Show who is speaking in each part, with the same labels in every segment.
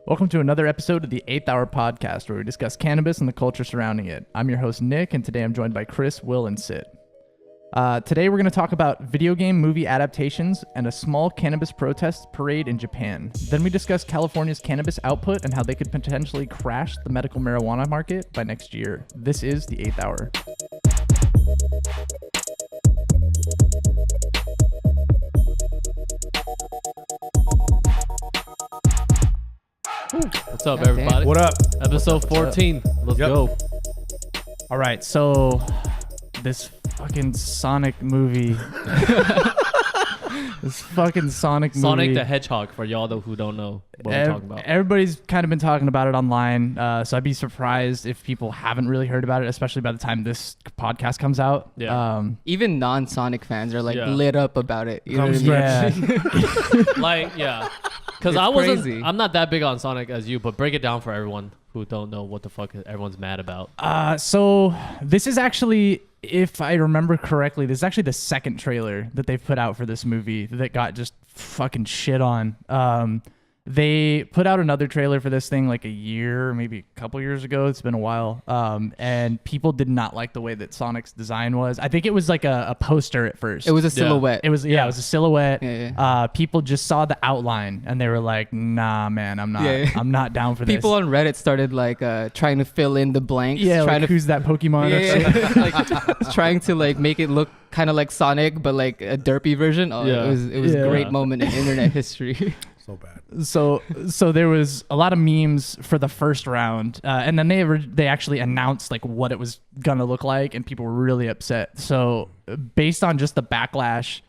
Speaker 1: Welcome to another episode of the 8th Hour Podcast, where we discuss cannabis and the culture surrounding it. I'm your host, Nick, and today I'm joined by Cris, Will, and Sitt. Today we're going to talk about video game movie adaptations and a small cannabis protest parade in Japan. Then we discuss California's cannabis output and how they could potentially crash the medical marijuana market by next year. This is the 8th Hour.
Speaker 2: What's up, everybody?
Speaker 3: What up?
Speaker 2: Episode 14. Let's go.
Speaker 1: All right, so this fucking Sonic movie. Sonic
Speaker 2: the Hedgehog, for y'all who don't know what we're talking about.
Speaker 1: Everybody's kind of been talking about it online, so I'd be surprised if people haven't really heard about it, especially by the time this podcast comes out.
Speaker 2: Yeah.
Speaker 4: Even non-Sonic fans are like
Speaker 2: Yeah.
Speaker 4: lit up about it. You know what I mean?
Speaker 1: Yeah.
Speaker 2: Because
Speaker 4: It's crazy.
Speaker 2: I'm not that big on Sonic as you, but break it down for everyone who don't know what the fuck everyone's mad about.
Speaker 1: So this is actually, if I remember correctly, this is actually the second trailer that they've put out for this movie that got just fucking shit on. They put out another trailer for this thing like a year, maybe a couple years ago. It's been a while. And people did not like the way that Sonic's design was. I think it was like a poster at first.
Speaker 4: It was a silhouette.
Speaker 1: It was it was a silhouette.
Speaker 4: Yeah.
Speaker 1: People just saw the outline and they were like, "Nah, man, I'm not.
Speaker 4: Yeah.
Speaker 1: I'm not down for this."
Speaker 4: People on Reddit started like trying to fill in the blanks.
Speaker 1: yeah,
Speaker 4: trying
Speaker 1: like,
Speaker 4: to
Speaker 1: who's that Pokemon?
Speaker 4: like trying to like make it look kind of like Sonic, but like a derpy version. Oh,
Speaker 2: Yeah.
Speaker 4: it was
Speaker 1: Yeah.
Speaker 4: a great moment in internet history.
Speaker 3: So bad.
Speaker 1: So there was a lot of memes for the first round, and then they actually announced like what it was gonna look like, and people were really upset. So based on just the backlash,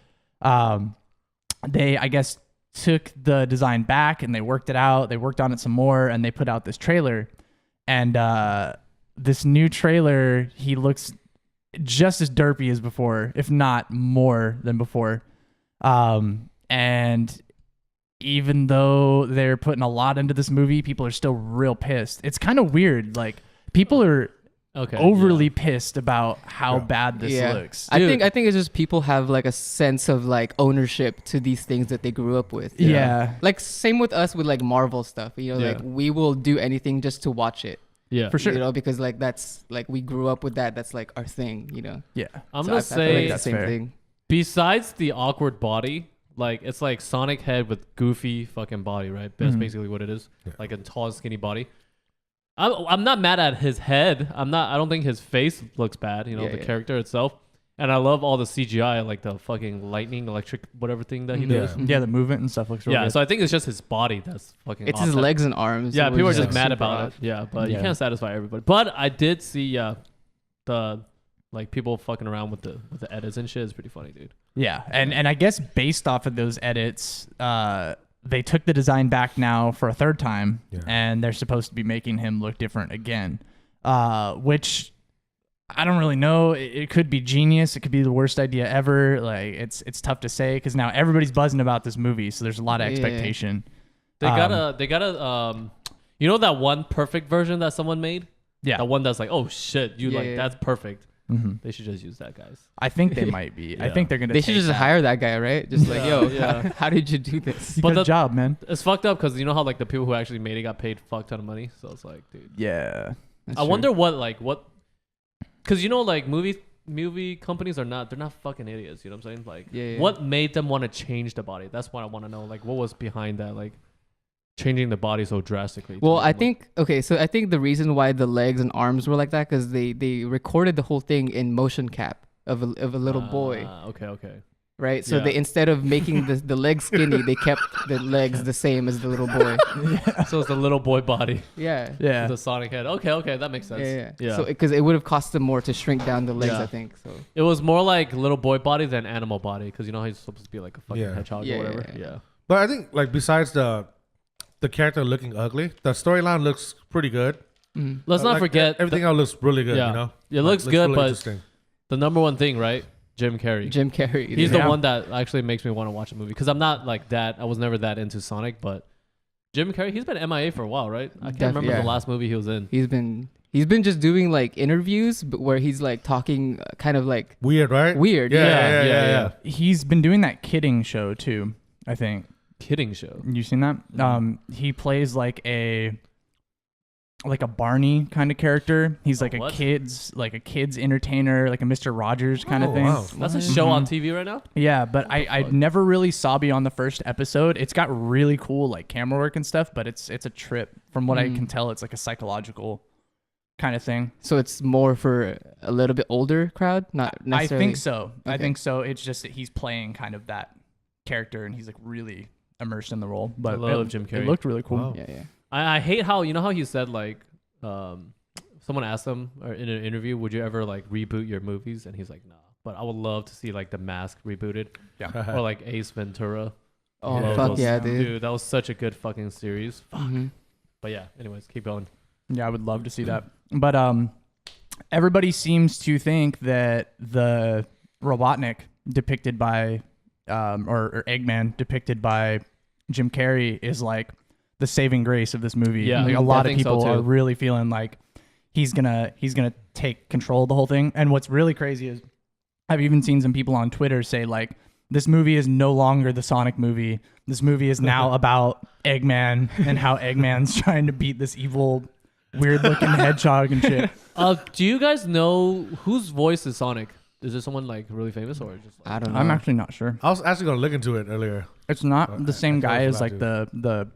Speaker 1: they, I guess, took the design back and they worked it out. They worked on it some more, and they put out this trailer. And this new trailer, he looks just as derpy as before, if not more than before. And even though they're putting a lot into this movie, people are still real pissed. It's kind of weird. Like, people are overly pissed about how bad this looks.
Speaker 4: I think it's just people have like a sense of like ownership to these things that they grew up with.
Speaker 1: Yeah.
Speaker 4: Like same with us with like Marvel stuff. You know, like we will do anything just to watch it.
Speaker 2: Yeah.
Speaker 1: For sure.
Speaker 4: You know, because like that's like we grew up with that. That's like our thing, you know.
Speaker 1: Yeah.
Speaker 2: I'm
Speaker 4: So
Speaker 2: going
Speaker 4: I
Speaker 2: to
Speaker 4: feel like
Speaker 2: say,
Speaker 4: that's the same thing.
Speaker 2: besides the awkward body, like it's like Sonic head with goofy fucking body, right? That's basically what it is.
Speaker 3: Yeah.
Speaker 2: Like a tall, skinny body. I'm not mad at his head. I don't think his face looks bad, you know, the character itself. And I love all the CGI, like the fucking lightning, electric, whatever thing that he does.
Speaker 1: Yeah, the movement and stuff looks really good.
Speaker 2: So I think it's just his body that's fucking
Speaker 4: It's
Speaker 2: awesome.
Speaker 4: his legs and arms.
Speaker 2: Yeah,
Speaker 4: that
Speaker 2: people are
Speaker 4: was,
Speaker 2: just
Speaker 4: like,
Speaker 2: mad
Speaker 4: super
Speaker 2: about
Speaker 4: off.
Speaker 2: it. Yeah, but
Speaker 1: Yeah.
Speaker 2: you can't satisfy everybody. But I did see the like people fucking around with the edits and shit is pretty funny, dude.
Speaker 1: Yeah, and I guess based off of those edits, they took the design back now for a third time, and they're supposed to be making him look different again, which I don't really know. It could be genius. It could be the worst idea ever. Like it's tough to say because now everybody's buzzing about this movie, so there's a lot of expectation.
Speaker 2: They gotta you know that one perfect version that someone made?
Speaker 1: Yeah,
Speaker 2: The one that's like, oh shit, that's perfect.
Speaker 1: Mm-hmm.
Speaker 2: They should just use that, guys.
Speaker 1: I think they might be. I think they're gonna.
Speaker 4: They should just hire that guy, right? Just like, yo,
Speaker 2: Yeah.
Speaker 4: how did you do this?
Speaker 2: But
Speaker 1: Good job, man.
Speaker 2: It's fucked up because you know how like the people who actually made it got paid fuck ton of money. So it's like, dude.
Speaker 1: Yeah.
Speaker 4: That's
Speaker 2: I
Speaker 4: true.
Speaker 2: wonder what because you know like movie companies they're not fucking idiots, you know what I'm saying? Like what made them want to change the body? That's what I want to know. Like what was behind that, like changing the body so drastically?
Speaker 4: Well, I think I think the reason why the legs and arms were like that because they recorded the whole thing in motion cap of a little boy,
Speaker 2: Okay.
Speaker 4: right? So
Speaker 2: Yeah.
Speaker 4: they instead of making the legs skinny, they kept the legs the same as the little boy.
Speaker 2: So it's the little boy body,
Speaker 4: Yeah.
Speaker 1: Yeah.
Speaker 2: the Sonic head. Okay, that makes sense.
Speaker 4: Yeah. So because it would have cost them more to shrink down the legs,
Speaker 2: Yeah.
Speaker 4: I think. So
Speaker 2: It was more like little boy body than animal body because you know how he's supposed to be like a fucking hedgehog
Speaker 4: Yeah,
Speaker 2: or whatever.
Speaker 4: yeah.
Speaker 2: Yeah.
Speaker 3: But I think like besides the character looking ugly, the storyline looks pretty good.
Speaker 2: Let's not
Speaker 3: Like,
Speaker 2: forget
Speaker 3: everything else looks really good.
Speaker 2: yeah.
Speaker 3: You know,
Speaker 2: It looks good,
Speaker 3: really
Speaker 2: but
Speaker 3: interesting.
Speaker 2: the number one thing, right? Jim Carrey.
Speaker 4: Jim Carrey.
Speaker 2: He's
Speaker 1: Yeah.
Speaker 2: the one that actually makes me want to watch a movie because I'm not like that. I was never that into Sonic, but Jim Carrey, he's been MIA for a while, right? I can't remember
Speaker 4: yeah.
Speaker 2: the last movie he was in.
Speaker 4: He's been just doing like interviews, but where he's like talking kind of like
Speaker 3: Weird, right?
Speaker 4: weird.
Speaker 3: Yeah.
Speaker 1: He's been doing that kidding show too, I think.
Speaker 2: kidding show.
Speaker 1: You seen that? He plays like a Barney kind of character. He's like
Speaker 2: what?
Speaker 1: a kid's entertainer, like a Mr. Rogers kind of thing.
Speaker 3: Wow.
Speaker 2: That's a show on TV right now.
Speaker 1: Yeah, but I never really saw beyond the first episode. It's got really cool like camera work and stuff, but it's a trip. From what I can tell, it's like a psychological kind of thing.
Speaker 4: So it's more for a little bit older crowd, not necessarily.
Speaker 1: I think so.
Speaker 4: Okay.
Speaker 1: I think so. It's just that he's playing kind of that character, and he's like really immersed in the role. But
Speaker 2: I love Jim Carrey.
Speaker 1: It looked really cool.
Speaker 3: Wow.
Speaker 4: Yeah.
Speaker 2: I hate how he said like someone asked him in an interview, would you ever like reboot your movies? And he's like, nah. But I would love to see like The Mask rebooted.
Speaker 1: Yeah.
Speaker 2: Or like Ace Ventura.
Speaker 4: Oh
Speaker 3: Yeah.
Speaker 4: fuck yeah, dude.
Speaker 2: Dude, that was such a good fucking series. Fuck.
Speaker 4: Mhm.
Speaker 2: But yeah, anyways, keep going.
Speaker 1: Yeah, I would love to see that. But everybody seems to think that the Robotnik depicted by or Eggman depicted by Jim Carrey is like the saving grace of this movie.
Speaker 2: Yeah,
Speaker 1: like a
Speaker 2: I
Speaker 1: lot of
Speaker 2: think so,
Speaker 1: people
Speaker 2: too.
Speaker 1: are really feeling like he's gonna take control of the whole thing. And what's really crazy is I've even seen some people on Twitter say like this movie is no longer the Sonic movie. This movie is now about Eggman and how Eggman's trying to beat this evil, weird looking hedgehog and shit.
Speaker 2: Do you guys know whose voice is Sonic? Is there someone like really famous or just like,
Speaker 4: I don't know.
Speaker 1: I'm actually not sure.
Speaker 3: I was actually gonna look into it earlier.
Speaker 1: It's not the same
Speaker 3: I
Speaker 1: guy
Speaker 3: totally
Speaker 1: as like
Speaker 3: forgot
Speaker 1: the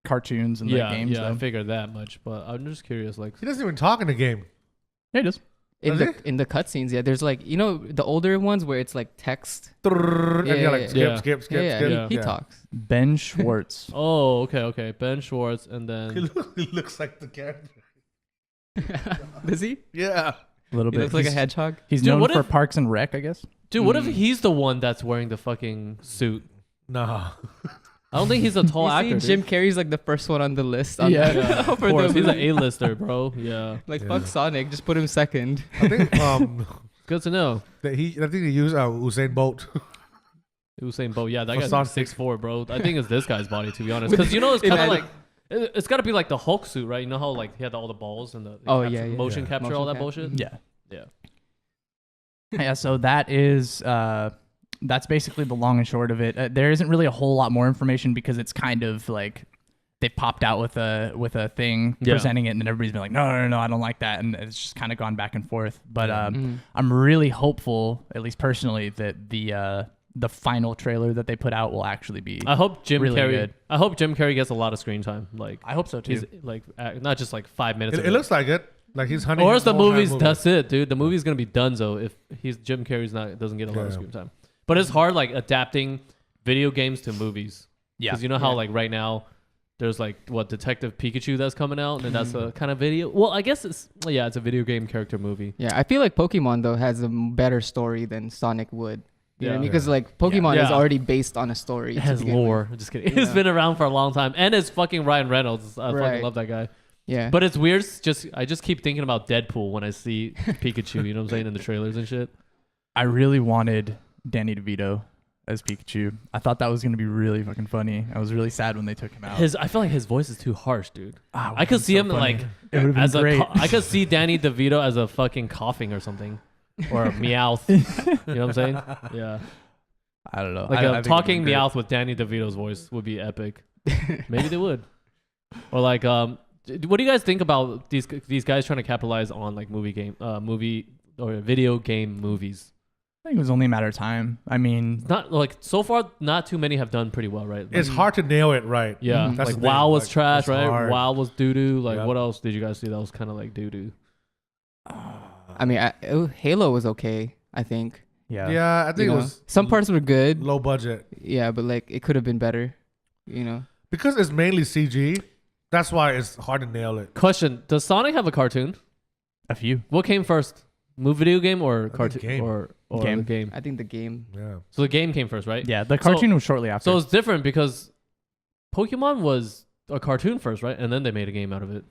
Speaker 1: cartoons and the games.
Speaker 2: Yeah, I
Speaker 1: though.
Speaker 2: figured that much, but I'm just curious like
Speaker 3: He doesn't even talk in the game.
Speaker 1: Yeah, it is.
Speaker 4: in
Speaker 3: Does
Speaker 4: the cutscenes, yeah. There's like the older ones where it's like text.
Speaker 3: And you're like
Speaker 2: Yeah.
Speaker 3: skip.
Speaker 4: Yeah, he
Speaker 2: Yeah.
Speaker 4: talks.
Speaker 1: Ben Schwartz.
Speaker 2: oh, okay. Ben Schwartz and then
Speaker 3: He looks like the character.
Speaker 4: Does he?
Speaker 3: Yeah.
Speaker 1: A little
Speaker 4: He
Speaker 1: bit.
Speaker 4: looks like a
Speaker 1: He's-
Speaker 4: hedgehog.
Speaker 1: He's
Speaker 2: Dude,
Speaker 1: known
Speaker 2: what
Speaker 1: for
Speaker 2: if-
Speaker 1: Parks and Rec, I guess.
Speaker 2: dude, what if he's the one that's wearing the fucking suit?
Speaker 3: Nah.
Speaker 2: I don't think he's a tall
Speaker 4: You
Speaker 2: actor.
Speaker 4: see, Jim
Speaker 2: dude.
Speaker 4: Carrey's like the first one on the list.
Speaker 1: Yeah.
Speaker 2: Yeah,
Speaker 4: for
Speaker 2: of course.
Speaker 4: the
Speaker 2: He's an
Speaker 4: movie.
Speaker 2: A-lister, bro. Yeah.
Speaker 4: Like
Speaker 3: Yeah.
Speaker 4: fuck Sonic, just put him second.
Speaker 3: I think
Speaker 2: Good to know.
Speaker 3: I think he used Usain Bolt.
Speaker 2: Usain Bolt. Yeah, that
Speaker 3: For
Speaker 2: guy's
Speaker 3: Sonic.
Speaker 2: 6'4", bro. I think it's this guy's body, to be honest. Because, you know, it's kind of like... It's got to be like the Hulk suit, right? You know how like he had all the balls and the
Speaker 4: Oh,
Speaker 2: capture-
Speaker 4: yeah, yeah.
Speaker 2: motion
Speaker 3: Yeah.
Speaker 2: capture,
Speaker 4: Motion
Speaker 2: all that
Speaker 4: cap.
Speaker 2: bullshit?
Speaker 1: Yeah.
Speaker 2: Yeah.
Speaker 1: Yeah, so that is that's basically the long and short of it. There isn't really a whole lot more information because it's kind of like they popped out with a thing
Speaker 2: Yeah.
Speaker 1: presenting it, and then everybody's been like, no, I don't like that, and it's just kind of gone back and forth. But
Speaker 4: Mhm.
Speaker 1: I'm really hopeful, at least personally, that the final trailer that they put out will actually be.
Speaker 2: I hope Jim
Speaker 1: Really
Speaker 2: Carrey...
Speaker 1: good.
Speaker 2: I hope Jim Carrey gets a lot of screen time. Like,
Speaker 1: I hope so too.
Speaker 2: he's like... not just like 5 minutes.
Speaker 3: It looks like it. Like he's hunting.
Speaker 2: Or else the
Speaker 3: whole
Speaker 2: movie's...
Speaker 3: movie.
Speaker 2: That's it, dude. The movie's going to be donezo if Jim Carrey's doesn't get a lot of
Speaker 3: Yeah.
Speaker 2: screen time. But it's hard like adapting video games to movies.
Speaker 1: Yeah.
Speaker 2: Because you know how
Speaker 4: Yeah.
Speaker 2: like right now there's like Detective Pikachu that's coming out, and that's a kind of video. Well, I guess it's a video game character movie.
Speaker 4: Yeah, I feel like Pokemon though has a better story than Sonic would. You know what I mean?
Speaker 3: Yeah.
Speaker 4: Because like Pokemon is
Speaker 2: Yeah.
Speaker 4: already based on a story.
Speaker 2: It
Speaker 4: to
Speaker 2: has
Speaker 4: begin with.
Speaker 2: lore. Just kidding. It's
Speaker 4: Yeah.
Speaker 2: been around for a long time, and it's fucking Ryan Reynolds. I fucking
Speaker 4: Right.
Speaker 2: love that guy.
Speaker 4: Yeah.
Speaker 2: But it's weird. I just keep thinking about Deadpool when I see Pikachu. You know what I'm saying, in the trailers and shit.
Speaker 1: I really wanted Danny DeVito as Pikachu. I thought that was gonna be really fucking funny. I was really sad when they took him out.
Speaker 2: I feel like his voice is too harsh, dude.
Speaker 1: Ah, it
Speaker 2: I could
Speaker 1: would've
Speaker 2: see
Speaker 1: been
Speaker 2: him
Speaker 1: so funny.
Speaker 2: like
Speaker 1: It would have
Speaker 2: as
Speaker 1: been great.
Speaker 2: I could see Danny DeVito as a fucking coughing or something, or a Meowth. You know what I'm saying? Yeah,
Speaker 1: I don't know.
Speaker 2: like
Speaker 1: I
Speaker 2: a
Speaker 1: think it
Speaker 2: talking
Speaker 1: would've been
Speaker 2: Meowth with Danny DeVito's voice would be epic. Maybe they would. Or like, what do you guys think about these guys trying to capitalize on like movie or video game movies?
Speaker 1: I think it was only a matter of time. I mean,
Speaker 2: Not like so far, not too many have done pretty well, right? Like,
Speaker 3: It's hard to nail it right.
Speaker 2: yeah,
Speaker 4: Mhm.
Speaker 3: That's
Speaker 2: like
Speaker 3: the thing,
Speaker 2: WoW was
Speaker 3: like,
Speaker 2: trash,
Speaker 3: it's
Speaker 2: right?
Speaker 3: hard.
Speaker 2: WoW was doo doo. Like,
Speaker 3: Yep.
Speaker 2: what else did you guys see that was kind of like doo doo?
Speaker 4: I mean, Halo was okay. I think
Speaker 1: yeah.
Speaker 3: Yeah, I think
Speaker 4: You
Speaker 3: it
Speaker 4: know,
Speaker 3: was
Speaker 4: some parts were good.
Speaker 3: low budget
Speaker 4: Yeah, but like it could have been better. You know.
Speaker 3: because it's mainly CG. That's why it's hard to nail it.
Speaker 2: Question: does Sonic have a cartoon?
Speaker 1: A few.
Speaker 2: What came first, video game or
Speaker 3: think
Speaker 2: cartoon
Speaker 3: game.
Speaker 2: or
Speaker 1: Game.
Speaker 2: the game?
Speaker 4: I think the game.
Speaker 3: Yeah.
Speaker 2: So the game came first, right?
Speaker 1: Yeah, the cartoon was shortly after.
Speaker 2: So it's different because Pokemon was a cartoon first, right? And then they made a game out of it.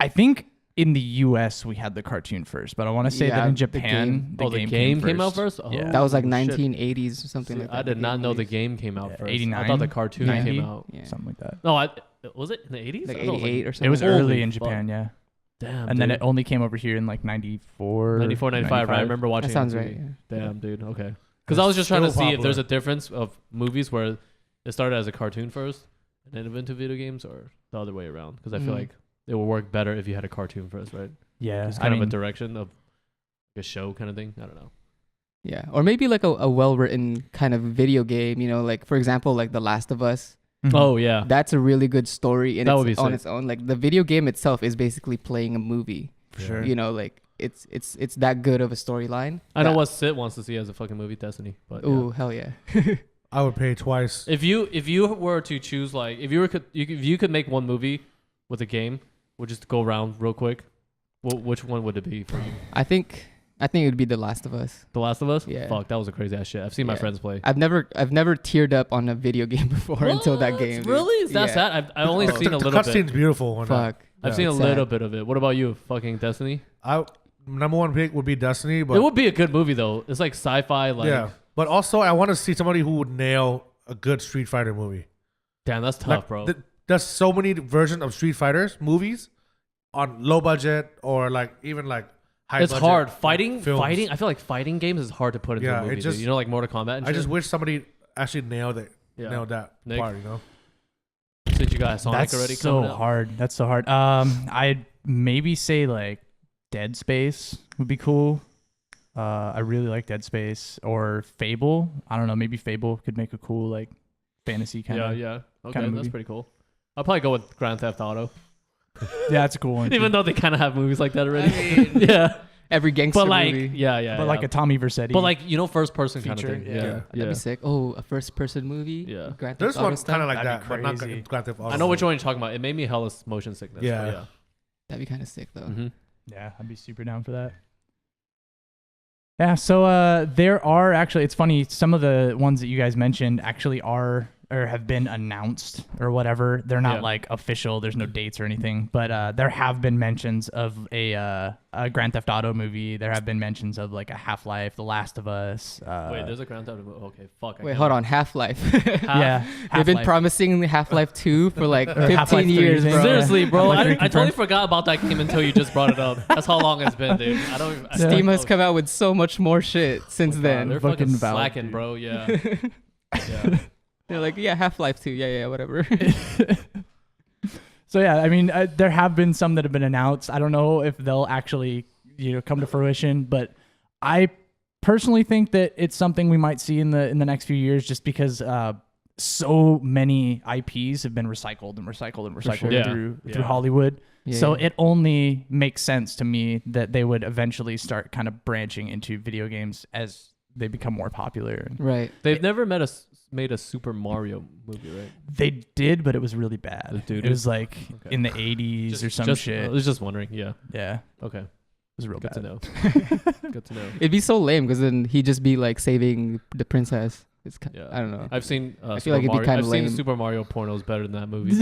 Speaker 1: I think in the U.S. we had the cartoon first, but I want to say
Speaker 4: Yeah,
Speaker 1: that in
Speaker 4: the
Speaker 1: Japan,
Speaker 4: game.
Speaker 2: The game came out first. Oh,
Speaker 1: Yeah.
Speaker 4: That was like
Speaker 2: shit.
Speaker 4: 1980s or something
Speaker 2: See,
Speaker 4: like that.
Speaker 2: I did not know the
Speaker 4: game.
Speaker 2: game came out
Speaker 1: Yeah,
Speaker 2: first.
Speaker 1: 89,
Speaker 2: I thought the cartoon
Speaker 1: 90.
Speaker 2: came out.
Speaker 4: Yeah.
Speaker 1: something like that.
Speaker 2: No, was it in the 80s?
Speaker 4: Like
Speaker 2: I thought it was
Speaker 4: 88 or something.
Speaker 1: It was
Speaker 2: Holy
Speaker 1: early in
Speaker 2: fuck.
Speaker 1: Japan, yeah.
Speaker 2: Damn.
Speaker 1: And then
Speaker 2: dude.
Speaker 1: it only came over here in like 94,
Speaker 2: 94, 95, right? I remember watching
Speaker 4: That sounds
Speaker 2: it on
Speaker 4: right.
Speaker 2: TV.
Speaker 4: Yeah.
Speaker 2: Damn, dude. Okay. Because I was just trying to see if there's a difference of movies where it started as a cartoon first, and then it went to video games, or the other way around? Because I feel like it would work better if you had a cartoon first, right?
Speaker 1: Yeah,
Speaker 2: It's kind of a direction of a show kind of thing. I don't know.
Speaker 4: Yeah, or maybe like a well-written kind of video game. You know, like for example, like The Last of Us.
Speaker 2: Oh yeah,
Speaker 4: That's a really good story
Speaker 2: That would be
Speaker 4: on
Speaker 2: sick.
Speaker 4: its own. Like the video game itself is basically playing a movie.
Speaker 1: for sure.
Speaker 4: You know, like it's that good of a storyline.
Speaker 2: I know what Sitt wants to see as a fucking movie, Destiny. But yeah.
Speaker 4: Ooh, hell yeah.
Speaker 3: I would pay twice.
Speaker 2: If you were to choose, like, if you could make one movie with a game, we'll just go around real quick. Which one would it be for you?
Speaker 4: I think it would be The Last of Us.
Speaker 2: The Last of Us?
Speaker 4: Yeah.
Speaker 2: Fuck, that was a crazy ass shit. I've seen my
Speaker 4: Yeah.
Speaker 2: friends play.
Speaker 4: I've never teared up on a video game before until that
Speaker 2: What?
Speaker 4: game. dude.
Speaker 2: Really? Is that
Speaker 4: Yeah.
Speaker 2: sad? I've only seen a
Speaker 3: The
Speaker 2: little
Speaker 3: cutscene's
Speaker 2: bit.
Speaker 3: beautiful. On that.
Speaker 4: Fuck.
Speaker 2: I've
Speaker 3: Yeah.
Speaker 2: seen a
Speaker 4: It's
Speaker 2: little
Speaker 4: sad.
Speaker 2: bit of it. What about you? Fucking Destiny?
Speaker 3: Number one pick would be Destiny, but
Speaker 2: It would be a good movie though. It's like sci-fi. Like,
Speaker 3: yeah. But also, I want to see somebody who would nail a good Street Fighter movie.
Speaker 2: damn, that's tough,
Speaker 3: Like,
Speaker 2: bro.
Speaker 3: There's so many versions of Street Fighters movies on low budget or like even like high.
Speaker 2: It's
Speaker 3: budget
Speaker 2: hard fighting.
Speaker 3: films.
Speaker 2: I feel like fighting games is hard to put into
Speaker 3: Yeah,
Speaker 2: a movie.
Speaker 3: it just-
Speaker 2: dude. You know, like Mortal Kombat. And
Speaker 3: I just
Speaker 2: shit?
Speaker 3: wish somebody actually nailed that
Speaker 2: Nick?
Speaker 3: part. You know.
Speaker 2: Since you got Sonic
Speaker 1: That's
Speaker 2: already
Speaker 1: so
Speaker 2: coming out.
Speaker 1: hard. That's so hard. I'd maybe say like Dead Space would be cool. I really like Dead Space or Fable. I don't know. Maybe Fable could make a cool like fantasy kind of.
Speaker 2: Yeah. Okay,
Speaker 1: kinda
Speaker 2: that's
Speaker 1: movie.
Speaker 2: pretty cool. I'll probably go with Grand Theft Auto,
Speaker 1: Yeah, that's a cool one.
Speaker 2: even
Speaker 1: too.
Speaker 2: though they kind of have movies like that already. yeah,
Speaker 4: Every gangster
Speaker 2: but like,
Speaker 4: movie.
Speaker 2: yeah.
Speaker 1: But like a Tommy Vercetti.
Speaker 2: but like first person kind of
Speaker 1: feature,
Speaker 2: thing.
Speaker 1: yeah.
Speaker 2: Yeah,
Speaker 4: That'd be sick. Oh, a first person movie.
Speaker 2: Yeah.
Speaker 4: Grand
Speaker 3: There's
Speaker 4: Theft Auto
Speaker 3: one
Speaker 4: style?
Speaker 3: kind of like
Speaker 1: That'd
Speaker 3: that,
Speaker 1: be
Speaker 3: but not
Speaker 1: crazy.
Speaker 3: Grand Theft Auto.
Speaker 2: I know which one you're talking about. It made me hella motion sickness.
Speaker 3: Yeah.
Speaker 2: So, yeah.
Speaker 4: That'd be kind of sick though.
Speaker 2: Mm-hmm.
Speaker 1: Yeah, I'd be super down for that. Yeah, so there are actually, it's funny, some of the ones that you guys mentioned actually are or have been announced or whatever. They're not
Speaker 2: Yeah.
Speaker 1: like official, there's no dates or anything, but there have been mentions of a Grand Theft Auto movie. There have been mentions of like a Half-Life, The Last of Us.
Speaker 2: Wait, there's a Grand Theft Auto. Okay, fuck.
Speaker 4: Wait, hold on. Half-Life.
Speaker 1: yeah,
Speaker 4: They've been
Speaker 1: Half-Life.
Speaker 4: promising Half-Life 2 for like
Speaker 1: Or
Speaker 4: 15
Speaker 1: Half-Life 3,
Speaker 4: years, bro.
Speaker 2: Seriously, bro.
Speaker 1: Half-Life 3
Speaker 2: I totally
Speaker 1: confirmed.
Speaker 2: forgot about that game until you just brought it up. That's how long it's been, dude. I don't. I
Speaker 4: Steam
Speaker 2: don't
Speaker 4: has
Speaker 2: know.
Speaker 4: come out with so much more shit since
Speaker 2: Oh, God,
Speaker 4: then.
Speaker 2: They're
Speaker 1: Fucking
Speaker 2: fucking
Speaker 1: Valve,
Speaker 2: slacking,
Speaker 1: dude.
Speaker 2: bro. Yeah. Yeah.
Speaker 4: They're like, yeah, Half-Life 2. Yeah, whatever.
Speaker 1: So yeah, I mean, there have been some that have been announced. I don't know if they'll actually, come to fruition, but I personally think that it's something we might see in the next few years, just because so many IPs have been recycled and recycled and recycled
Speaker 4: sure.
Speaker 2: Yeah.
Speaker 1: through
Speaker 2: Yeah.
Speaker 1: Hollywood.
Speaker 4: Yeah,
Speaker 1: So
Speaker 4: yeah.
Speaker 1: it only makes sense to me that they would eventually start kind of branching into video games as they become more popular.
Speaker 4: Right.
Speaker 2: They've never made a Super Mario movie, right?
Speaker 1: They did, but it was really bad.
Speaker 2: Dude,
Speaker 1: it was like
Speaker 2: okay.
Speaker 1: in the 80s or some shit.
Speaker 2: I was just wondering. Yeah.
Speaker 1: Yeah,
Speaker 2: Okay.
Speaker 1: it was real
Speaker 2: Good
Speaker 1: bad.
Speaker 2: to know. Good to know.
Speaker 4: It'd be so lame because then he'd just be like saving the princess. It's
Speaker 2: Yeah.
Speaker 4: I don't know.
Speaker 2: I've seen.
Speaker 4: I feel
Speaker 2: Super
Speaker 4: like it'd be
Speaker 2: Mario.
Speaker 4: kinda
Speaker 2: I've seen
Speaker 4: lame.
Speaker 2: Super Mario pornos better than that movie.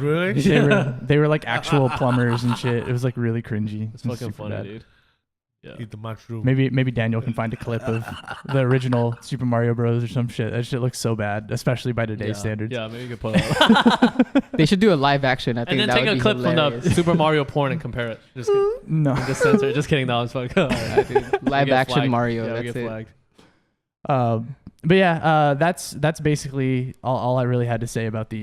Speaker 3: Really?
Speaker 1: They were like actual plumbers and shit. It was like really cringy.
Speaker 2: It's
Speaker 1: It was
Speaker 2: fucking
Speaker 1: super
Speaker 2: funny,
Speaker 1: bad.
Speaker 2: dude. Yeah.
Speaker 3: Eat the mushroom.
Speaker 1: Maybe Daniel can find a clip of the original Super Mario Bros. Or some shit. That shit looks so bad, especially by today's
Speaker 2: Yeah.
Speaker 1: standards.
Speaker 2: Yeah, maybe you could put it up.
Speaker 4: They should do a live action. I think
Speaker 2: And then
Speaker 4: that
Speaker 2: take
Speaker 4: would
Speaker 2: a
Speaker 4: be
Speaker 2: clip
Speaker 4: hilarious.
Speaker 2: from the Super Mario porn and compare it. Just kidding.
Speaker 1: No.
Speaker 2: Just censor it. Just kidding. No, it's fucking.
Speaker 4: Yeah, dude. Live
Speaker 2: get
Speaker 4: action
Speaker 2: flagged.
Speaker 4: Mario.
Speaker 2: Yeah, we
Speaker 4: That's
Speaker 2: get
Speaker 4: it.
Speaker 2: flagged.
Speaker 1: But yeah, that's basically all I really had to say about the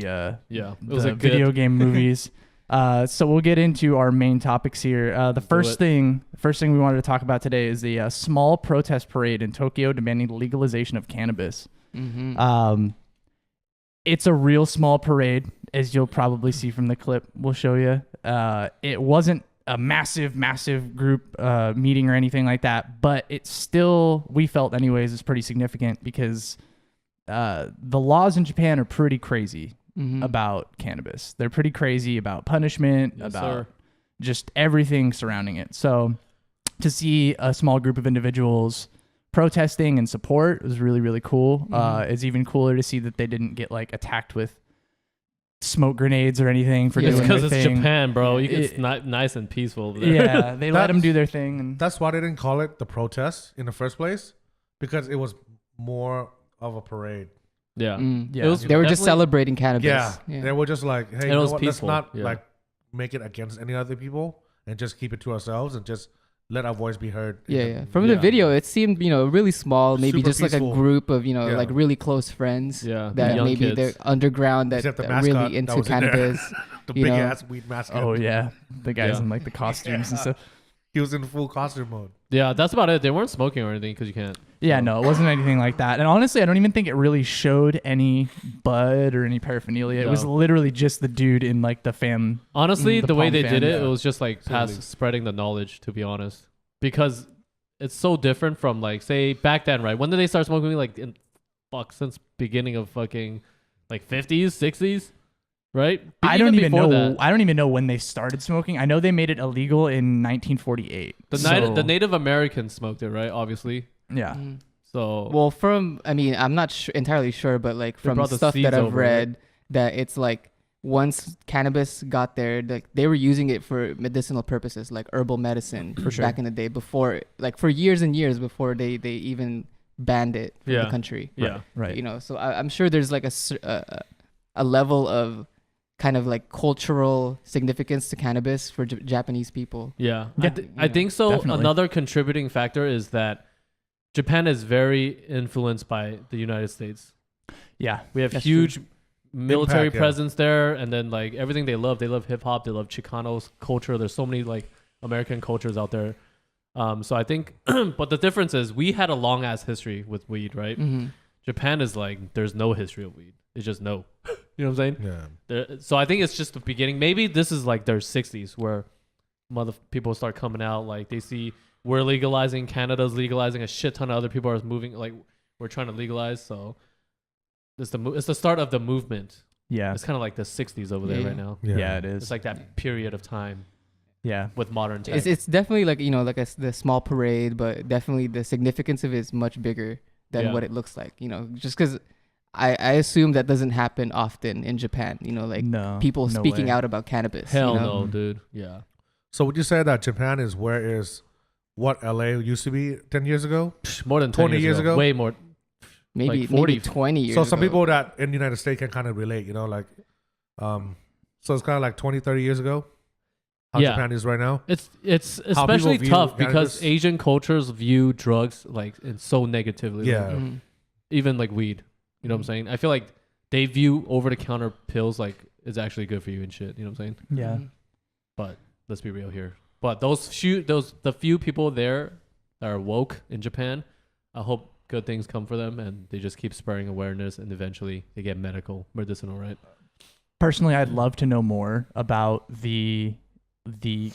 Speaker 2: Yeah, it was
Speaker 1: the
Speaker 2: a good.
Speaker 1: video game movies. So we'll get into our main topics here. The first thing we wanted to talk about today is the small protest parade in Tokyo demanding the legalization of cannabis.
Speaker 4: Mm-hmm.
Speaker 1: It's a real small parade, as you'll probably see from the clip we'll show you. It wasn't a massive group meeting or anything like that, but it still, we felt anyways, is pretty significant because the laws in Japan are pretty crazy
Speaker 4: Mm-hmm.
Speaker 1: about cannabis. They're pretty crazy about punishment,
Speaker 2: Yes,
Speaker 1: about
Speaker 2: sir.
Speaker 1: just everything surrounding it. So to see a small group of individuals protesting and support was really, really cool. It's even cooler to see that they didn't get like attacked with smoke grenades or anything for
Speaker 4: Yeah,
Speaker 1: doing
Speaker 2: because
Speaker 1: their
Speaker 2: it's
Speaker 1: thing.
Speaker 2: Japan, bro. You
Speaker 1: It-
Speaker 2: it's not nice and peaceful over there.
Speaker 1: Yeah, they let them do their thing. And
Speaker 3: That's why they didn't call it the protest in the first place, because it was more of a parade.
Speaker 2: Yeah.
Speaker 1: Yeah.
Speaker 2: It was
Speaker 4: They were just
Speaker 2: definitely-
Speaker 4: celebrating cannabis.
Speaker 3: Yeah, they were just like, hey,
Speaker 2: It
Speaker 3: you know
Speaker 2: was
Speaker 3: what? Let's
Speaker 2: peaceful,
Speaker 3: not
Speaker 2: yeah.
Speaker 3: like make it against any other people and just keep it to ourselves and just let our voice be heard.
Speaker 4: Yeah. From the video, it seemed, really small, maybe
Speaker 3: Super
Speaker 4: just like
Speaker 3: peaceful.
Speaker 4: a group of, like really close friends.
Speaker 2: Yeah.
Speaker 4: That
Speaker 2: Young
Speaker 4: maybe
Speaker 2: kids.
Speaker 4: they're underground that
Speaker 3: Except the
Speaker 4: are
Speaker 3: mascot
Speaker 4: really
Speaker 3: that
Speaker 4: into
Speaker 3: was in there.
Speaker 4: cannabis.
Speaker 3: The
Speaker 4: you
Speaker 3: big
Speaker 4: know.
Speaker 3: ass weed mascot.
Speaker 1: Oh yeah, the guys
Speaker 2: Yeah.
Speaker 1: in like the costumes and stuff.
Speaker 3: He was in full costume mode.
Speaker 2: Yeah, that's about it. They weren't smoking or anything because you can't.
Speaker 1: Yeah,
Speaker 2: So-
Speaker 1: no, it wasn't anything like that. And honestly, I don't even think it really showed any bud or any paraphernalia. It was
Speaker 2: No.
Speaker 1: literally just the dude in like the fam.
Speaker 2: Honestly,
Speaker 1: The
Speaker 2: the way
Speaker 1: Palm
Speaker 2: they
Speaker 1: fan,
Speaker 2: did it,
Speaker 3: yeah.
Speaker 2: it was just like
Speaker 3: Totally.
Speaker 2: spreading the knowledge, to be honest. Because it's so different from like, say, back then, right? When did they start smoking? Like, since beginning of fucking like 50s, 60s, right?
Speaker 1: I don't even
Speaker 2: before
Speaker 1: know.
Speaker 2: that.
Speaker 1: I don't even know when they started smoking. I know they made it illegal in 1948.
Speaker 2: The Native Americans smoked it, right? Obviously.
Speaker 1: Yeah.
Speaker 4: Mhm.
Speaker 2: So
Speaker 4: Well, I'm not entirely sure, but like from
Speaker 2: brought the
Speaker 4: stuff
Speaker 2: seeds
Speaker 4: that I've
Speaker 2: over, right?
Speaker 4: read, that it's like once cannabis got there, like they were using it for medicinal purposes, like herbal medicine
Speaker 1: For sure.
Speaker 4: back in the day before, like for years and years before they even banned it from the
Speaker 2: Yeah.
Speaker 4: country.
Speaker 2: yeah.
Speaker 1: Right.
Speaker 4: So I'm sure there's like a level of kind of like cultural significance to cannabis for Japanese people.
Speaker 2: Yeah,
Speaker 1: Yeah,
Speaker 2: I think so.
Speaker 1: definitely.
Speaker 2: Another contributing factor is that Japan is very influenced by the United States.
Speaker 1: Yeah.
Speaker 2: We have
Speaker 4: That's
Speaker 2: huge military
Speaker 3: Impact, yeah.
Speaker 2: presence there, and then like everything they love hip hop, they love Chicanos culture. There's so many like American cultures out there. So I think, but the difference is we had a long ass history with weed, right?
Speaker 4: Mm-hmm.
Speaker 2: Japan is like there's no history of weed. It's just no. You know what I'm saying?
Speaker 3: Yeah.
Speaker 2: So I think it's just the beginning. Maybe this is like their 60s where people start coming out. Like they see we're legalizing, Canada's legalizing, a shit ton of other people are moving. Like we're trying to legalize. So it's the start of the movement.
Speaker 1: Yeah.
Speaker 2: It's kind of like the 60s over there
Speaker 4: Yeah.
Speaker 2: right now.
Speaker 1: Yeah, it is.
Speaker 2: It's like that period of time
Speaker 1: Yeah.
Speaker 2: with modern tech.
Speaker 4: It's definitely like the small parade, but definitely the significance of it is much bigger than
Speaker 2: Yeah.
Speaker 4: what it looks like. Just because I assume that doesn't happen often in Japan. Like
Speaker 1: No.
Speaker 4: people
Speaker 1: no
Speaker 4: speaking
Speaker 1: way.
Speaker 4: out about cannabis.
Speaker 2: Hell
Speaker 4: you know?
Speaker 2: no, dude. Yeah.
Speaker 3: So would you say that Japan is what LA used to be 10 years ago?
Speaker 2: More than
Speaker 3: 20
Speaker 2: 10
Speaker 3: years ago?
Speaker 2: Way more.
Speaker 4: Maybe
Speaker 2: Like 40.
Speaker 4: 20 years.
Speaker 3: So some
Speaker 4: ago.
Speaker 3: people that in the United States can kind of relate, so it's kind of like 20, 30 years ago. How
Speaker 2: Yeah.
Speaker 3: Japan is right now.
Speaker 2: It's
Speaker 3: How
Speaker 2: especially
Speaker 3: people view
Speaker 2: tough because
Speaker 3: cannabis.
Speaker 2: Asian cultures view drugs like so negatively.
Speaker 3: Yeah.
Speaker 2: Like,
Speaker 4: Mhm.
Speaker 2: even like weed. You know what I'm saying? I feel like they view over the counter pills like it's actually good for you and shit. You know what I'm saying?
Speaker 1: Yeah.
Speaker 4: Mhm.
Speaker 2: But let's be real here. But the few people there that are woke in Japan, I hope good things come for them and they just keep spreading awareness and eventually they get medicinal, right?
Speaker 1: Personally, I'd love to know more about the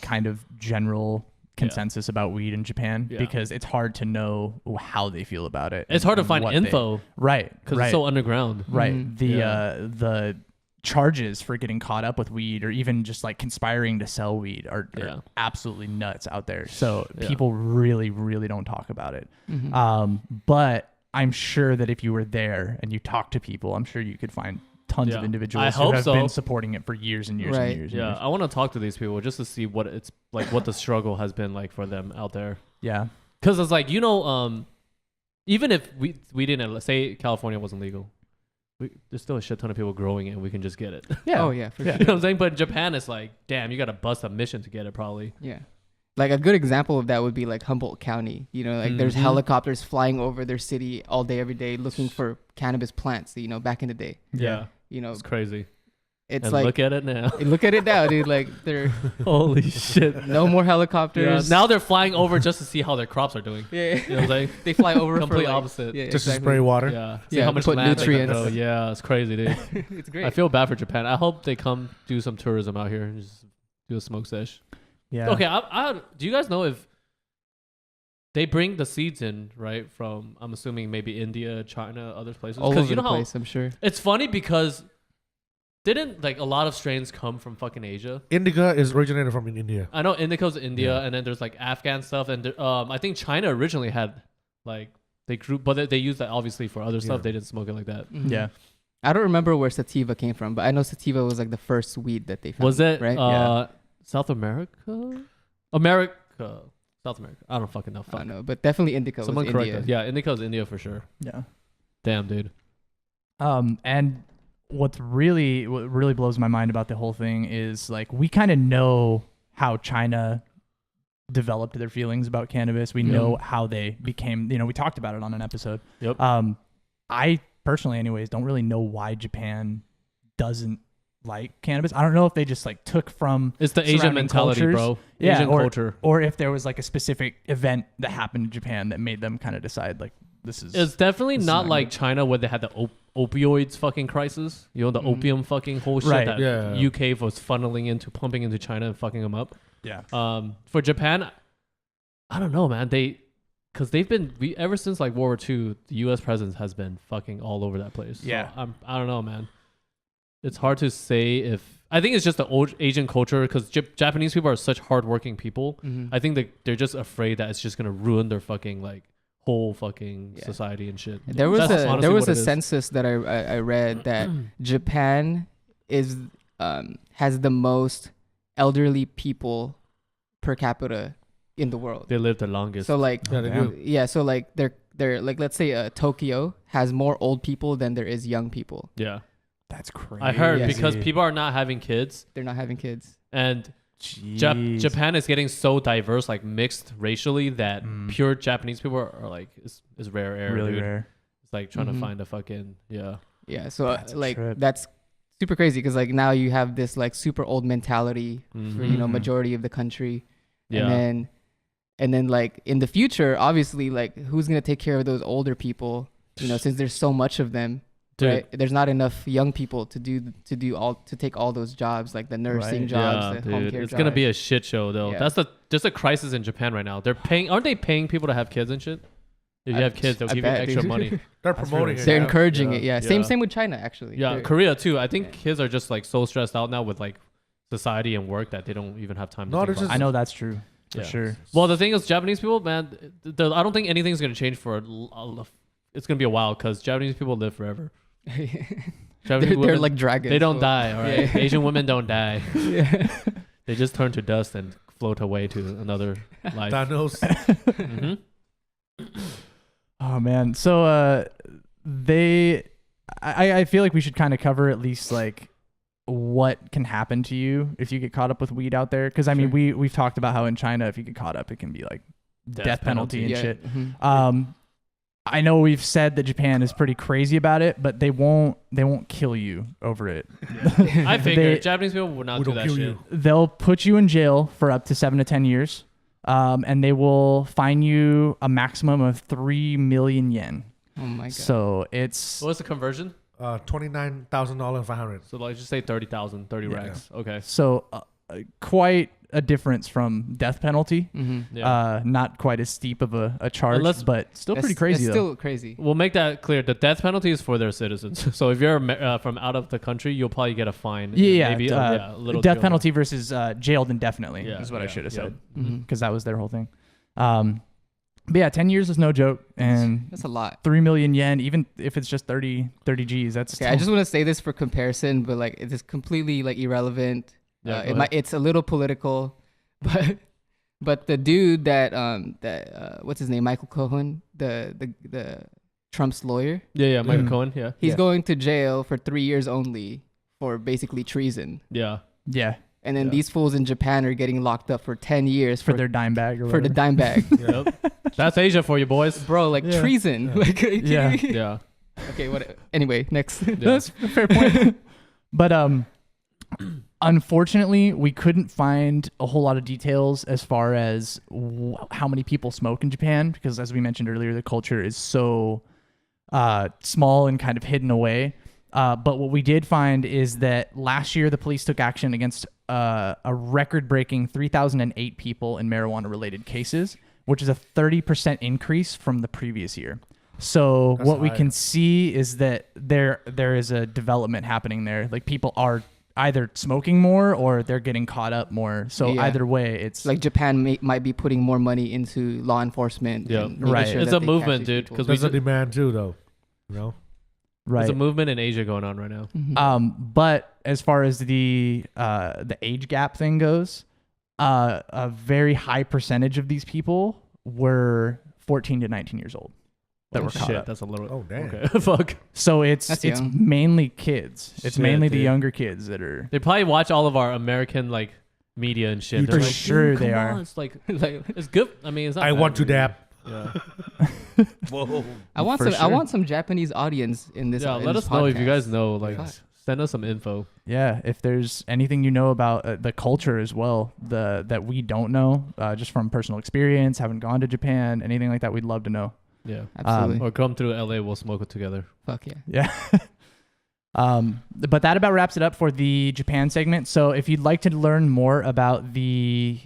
Speaker 1: kind of general consensus about weed in Japan
Speaker 2: Yeah.
Speaker 1: because it's hard to know how they feel about it.
Speaker 2: It's hard to
Speaker 1: and
Speaker 2: find
Speaker 1: what they-
Speaker 2: info
Speaker 1: right.
Speaker 2: because
Speaker 1: Right.
Speaker 2: it's so underground.
Speaker 1: right.
Speaker 4: Mhm.
Speaker 1: The charges for getting caught up with weed or even just like conspiring to sell weed are
Speaker 2: Yeah.
Speaker 1: absolutely nuts out there. So
Speaker 2: Yeah.
Speaker 1: people really, really don't talk about it.
Speaker 4: Mhm.
Speaker 1: But I'm sure that if you were there and you talked to people, I'm sure you could find tons
Speaker 2: Yeah.
Speaker 1: of individuals
Speaker 2: I
Speaker 1: who
Speaker 2: hope
Speaker 1: have
Speaker 2: so.
Speaker 1: been supporting it for years and years
Speaker 4: Right.
Speaker 1: and years. and
Speaker 2: Yeah,
Speaker 1: years.
Speaker 2: I want to talk to these people just to see what it's like, what the struggle has been like for them out there.
Speaker 1: Yeah.
Speaker 2: Because it's like even if we didn't, let's say California wasn't legal, there's still a shit ton of people growing it, and we can just get it.
Speaker 1: Yeah.
Speaker 4: Oh yeah, for
Speaker 1: Yeah.
Speaker 4: sure.
Speaker 2: You know what I'm saying? But in Japan, it's like, damn, you got to bust a mission to get it, probably.
Speaker 4: Yeah. Like a good example of that would be like Humboldt County. Like there's
Speaker 2: Mhm.
Speaker 4: helicopters flying over their city all day, every day, looking for cannabis plants. Back in the day.
Speaker 1: Yeah.
Speaker 2: It's crazy.
Speaker 4: It's
Speaker 2: And
Speaker 4: like
Speaker 2: look at it now.
Speaker 4: look at it now, dude. Like there
Speaker 2: Holy shit.
Speaker 4: no more
Speaker 2: Yeah,
Speaker 4: helicopters.
Speaker 2: now they're flying over just to see how their crops are doing.
Speaker 4: yeah,
Speaker 2: You know what I'm saying?
Speaker 4: they fly over
Speaker 2: Complete
Speaker 4: for like,
Speaker 2: opposite.
Speaker 4: Yeah,
Speaker 3: Just to
Speaker 4: exactly.
Speaker 3: spray water.
Speaker 2: Yeah. See
Speaker 4: Yeah,
Speaker 2: how much
Speaker 4: put
Speaker 2: land they can
Speaker 4: nutrients.
Speaker 2: grow. Yeah, it's crazy, dude.
Speaker 4: It's great.
Speaker 2: I feel bad for Japan. I hope they come do some tourism out here and just do a smoke sesh.
Speaker 1: Yeah.
Speaker 2: Okay, do you guys know if they bring the seeds in, right, from, I'm assuming maybe India, China, other places?
Speaker 4: all
Speaker 2: Because
Speaker 4: over
Speaker 2: you know
Speaker 4: the
Speaker 2: how
Speaker 4: place, I'm sure.
Speaker 2: it's funny because didn't like a lot of strains come from fucking Asia?
Speaker 3: Indica is originated from India.
Speaker 2: I know indica's India,
Speaker 3: Yeah.
Speaker 2: and then there's like Afghan stuff, and I think China originally had like they grew, but they used that obviously for other stuff.
Speaker 3: Yeah.
Speaker 2: They didn't smoke it like that.
Speaker 4: Mhm.
Speaker 1: Yeah.
Speaker 4: I don't remember where sativa came from, but I know sativa was like the first weed that they found.
Speaker 2: Was it
Speaker 4: right?
Speaker 2: South America? South America. I don't fucking know.
Speaker 4: I
Speaker 2: Fuck.
Speaker 4: don't know, but definitely indica
Speaker 2: Someone
Speaker 4: was
Speaker 2: correct
Speaker 4: India.
Speaker 2: us. Yeah, indica's India for sure.
Speaker 1: Yeah.
Speaker 2: Damn, dude.
Speaker 1: And what really blows my mind about the whole thing is like we kind of know how China developed their feelings about cannabis. We know how they became, we talked about it on an episode.
Speaker 2: Yep.
Speaker 1: I personally, anyways, don't really know why Japan doesn't like cannabis. I don't know if they just like took from
Speaker 2: it's the Asian mentality,
Speaker 1: cultures.
Speaker 2: bro.
Speaker 1: Yeah,
Speaker 2: Asian culture.
Speaker 1: Or if there was like a specific event that happened in Japan that made them kind of decide like this is.
Speaker 2: It's definitely
Speaker 1: this is
Speaker 2: not like
Speaker 1: good.
Speaker 2: China where they had the opioids fucking crisis. The opium fucking whole shit
Speaker 1: Right.
Speaker 2: that UK was pumping into China and fucking them up.
Speaker 1: Yeah.
Speaker 2: For Japan, I don't know, man. Because they've been ever since like World War II, the U.S. presence has been fucking all over that place.
Speaker 1: Yeah.
Speaker 2: So I don't know, man. It's hard to say if I think it's just the old Asian culture because Japanese people are such hardworking people. I think they're just afraid that it's just gonna ruin their fucking like whole fucking society and shit.
Speaker 4: There was
Speaker 2: That's
Speaker 4: a census that I read that Japan is has the most elderly people per capita in the world.
Speaker 2: They live the longest.
Speaker 4: So like
Speaker 3: Yeah,
Speaker 4: so like they're like let's say Tokyo has more old people than there is young people.
Speaker 2: Yeah.
Speaker 1: That's crazy.
Speaker 2: I heard
Speaker 4: Yes.
Speaker 2: because people are not having kids
Speaker 4: They're not having kids.
Speaker 2: and
Speaker 1: Jeez.
Speaker 2: Japan is getting so diverse, like mixed racially, that pure Japanese people are like is rare air.
Speaker 1: really
Speaker 2: dude.
Speaker 1: rare.
Speaker 2: It's like trying to find a fucking
Speaker 4: Yeah, so
Speaker 1: That's a trip.
Speaker 4: that's super crazy because like now you have this like super old mentality for
Speaker 1: Mhm.
Speaker 4: majority of the country,
Speaker 2: yeah.
Speaker 4: and then like in the future, obviously like who's gonna take care of those older people? Since there's so much of them,
Speaker 2: Dude.
Speaker 4: right? There's not enough young people to take all those jobs like the nursing
Speaker 1: Right.
Speaker 4: jobs,
Speaker 2: Yeah,
Speaker 4: the home
Speaker 2: dude.
Speaker 4: care
Speaker 2: It's
Speaker 4: jobs.
Speaker 2: gonna be a shit show though.
Speaker 4: Yeah.
Speaker 2: That's just a crisis in Japan right now. Aren't they paying people to have kids and shit? If you have kids, they'll
Speaker 4: I
Speaker 2: give you
Speaker 4: bet,
Speaker 2: extra
Speaker 4: dude.
Speaker 2: money.
Speaker 3: They're
Speaker 1: That's
Speaker 3: promoting
Speaker 1: really
Speaker 3: it.
Speaker 4: They're
Speaker 3: yeah.
Speaker 4: encouraging it.
Speaker 2: Yeah.
Speaker 4: Same with China actually.
Speaker 2: Yeah,
Speaker 4: They're-
Speaker 2: Korea too. I think kids are just like so stressed out now with like society and work that they don't even have time.
Speaker 3: No,
Speaker 2: to
Speaker 3: they're
Speaker 2: think about
Speaker 3: just-
Speaker 1: I know that's true for
Speaker 2: Yeah.
Speaker 1: sure.
Speaker 2: Well, the thing is, Japanese people, man, I don't think anything's gonna change for. It's gonna be a while because Japanese people live forever. Japanese
Speaker 4: they're
Speaker 2: women,
Speaker 4: like dragons.
Speaker 2: they don't
Speaker 4: so-
Speaker 2: die. All right,
Speaker 4: Yeah.
Speaker 2: Asian women don't die.
Speaker 4: Yeah.
Speaker 2: They just turn to dust and float away to another life.
Speaker 3: Thanos.
Speaker 2: Mhm.
Speaker 1: Oh man. So I feel like we should kind of cover at least like what can happen to you if you get caught up with weed out there. Because I mean, we've talked about how in China, if you get caught up, it can be like death penalty and
Speaker 4: Yeah.
Speaker 1: shit.
Speaker 4: Mhm.
Speaker 1: I know we've said that Japan is pretty crazy about it, but they won't kill you over it.
Speaker 2: I figured
Speaker 1: They-
Speaker 2: Japanese people would not
Speaker 3: We
Speaker 2: do
Speaker 3: don't
Speaker 2: that
Speaker 3: kill
Speaker 2: shit.
Speaker 3: you.
Speaker 1: They'll put you in jail for up to 7 to 10 years, and they will fine you a maximum of 3 million yen.
Speaker 4: Oh my god.
Speaker 1: So it's
Speaker 2: What's the conversion?
Speaker 3: $29,500.
Speaker 2: So like just say 30,000, 30
Speaker 1: Yeah.
Speaker 2: racks. Okay.
Speaker 1: so quite a difference from death penalty.
Speaker 4: Mm-hmm.
Speaker 2: Yeah.
Speaker 1: Not quite as steep of a charge,
Speaker 2: Unless-
Speaker 1: but still pretty crazy though.
Speaker 4: Still crazy.
Speaker 2: We'll make that clear. The death penalty is for their citizens. So if you're from out of the country, you'll probably get a fine. and
Speaker 1: Yeah,
Speaker 2: maybe a little
Speaker 1: death
Speaker 2: jail.
Speaker 1: penalty versus jailed indefinitely
Speaker 2: Yeah,
Speaker 1: is what I
Speaker 2: yeah,
Speaker 1: should have
Speaker 2: yep.
Speaker 1: said,
Speaker 4: Mhm.
Speaker 1: because that was their whole thing. But yeah, 10 years is no joke, and
Speaker 4: That's a lot.
Speaker 1: 3 million yen, even if it's just 30 G's, that's
Speaker 4: Okay, I just want to say this for comparison, but like it is completely like irrelevant.
Speaker 2: Yeah, go ahead.
Speaker 4: It's a little political, but the dude that what's his name, Michael Cohen, the Trump's lawyer,
Speaker 2: Yeah, Michael
Speaker 1: Mhm.
Speaker 2: Cohen. Yeah.
Speaker 4: he's
Speaker 1: Yeah.
Speaker 4: going to jail for 3 years only for basically treason.
Speaker 2: Yeah.
Speaker 1: yeah,
Speaker 4: And then
Speaker 2: Yeah.
Speaker 4: these fools in Japan are getting locked up for 10 years
Speaker 1: for their dime bag or
Speaker 4: for the
Speaker 1: whatever.
Speaker 4: dime bag.
Speaker 2: Yep. That's Asia for you boys.
Speaker 4: Bro, like
Speaker 1: Yeah.
Speaker 4: treason.
Speaker 3: Yeah.
Speaker 4: Like, are you kidding
Speaker 1: Yeah.
Speaker 4: me?
Speaker 2: Yeah.
Speaker 4: Okay, what? Anyway, next.
Speaker 2: Yeah.
Speaker 1: That's a fair point. But unfortunately, we couldn't find a whole lot of details as far as how many people smoke in Japan, because as we mentioned earlier, the culture is so small and kind of hidden away. But what we did find is that last year the police took action against a record-breaking 3,008 people in marijuana-related cases, which is a 30% increase from the previous year. So
Speaker 3: That's
Speaker 1: what we
Speaker 3: high.
Speaker 1: can see is that there is a development happening there. Like people are either smoking more or they're getting caught up more. So
Speaker 4: Yeah.
Speaker 1: either way, it's
Speaker 4: Like Japan might be putting more money into law enforcement.
Speaker 2: Yeah.
Speaker 4: and making
Speaker 1: Right.
Speaker 4: sure
Speaker 2: It's
Speaker 4: that
Speaker 2: a
Speaker 4: they
Speaker 2: movement,
Speaker 4: catch these
Speaker 2: dude,
Speaker 4: people.
Speaker 2: 'cause
Speaker 3: There's a
Speaker 2: ju-
Speaker 3: demand too, though. You know?
Speaker 1: right.
Speaker 2: There's a movement in Asia going on right now.
Speaker 4: Mhm.
Speaker 1: But as far as the age gap thing goes, a very high percentage of these people were 14 to 19 years old that
Speaker 2: Oh,
Speaker 1: were caught
Speaker 2: shit.
Speaker 1: up.
Speaker 2: That's a little.
Speaker 3: Oh, damn.
Speaker 2: Okay. Fuck.
Speaker 1: So it's
Speaker 4: That's
Speaker 1: it's
Speaker 4: young.
Speaker 1: mainly kids. It's
Speaker 2: Shit,
Speaker 1: mainly the
Speaker 2: dude.
Speaker 1: younger kids that are.
Speaker 2: They probably watch all of our American like media and shit.
Speaker 1: For
Speaker 2: They're like,
Speaker 1: sure
Speaker 2: "Dude,
Speaker 1: they
Speaker 2: come
Speaker 1: are."
Speaker 2: on." It's like it's good. I mean, it's not
Speaker 3: I
Speaker 2: bad,
Speaker 3: want to
Speaker 2: really.
Speaker 3: dap.
Speaker 2: Yeah.
Speaker 3: Whoa.
Speaker 4: I want
Speaker 1: For
Speaker 4: I
Speaker 1: sure.
Speaker 4: want some Japanese audience in this.
Speaker 2: Yeah,
Speaker 4: in
Speaker 2: let
Speaker 4: this
Speaker 2: us know if you
Speaker 4: podcast.
Speaker 2: guys know. Like,
Speaker 4: Fuck.
Speaker 2: send us some info.
Speaker 1: Yeah, if there's anything you know about the culture as well, that we don't know, just from personal experience, haven't gone to Japan, anything like that, we'd love to know.
Speaker 2: Yeah.
Speaker 4: Absolutely.
Speaker 2: Or come through LA. We'll smoke it together.
Speaker 4: Fuck yeah.
Speaker 1: Yeah. But that about wraps it up for the Japan segment. So if you'd like to learn more about the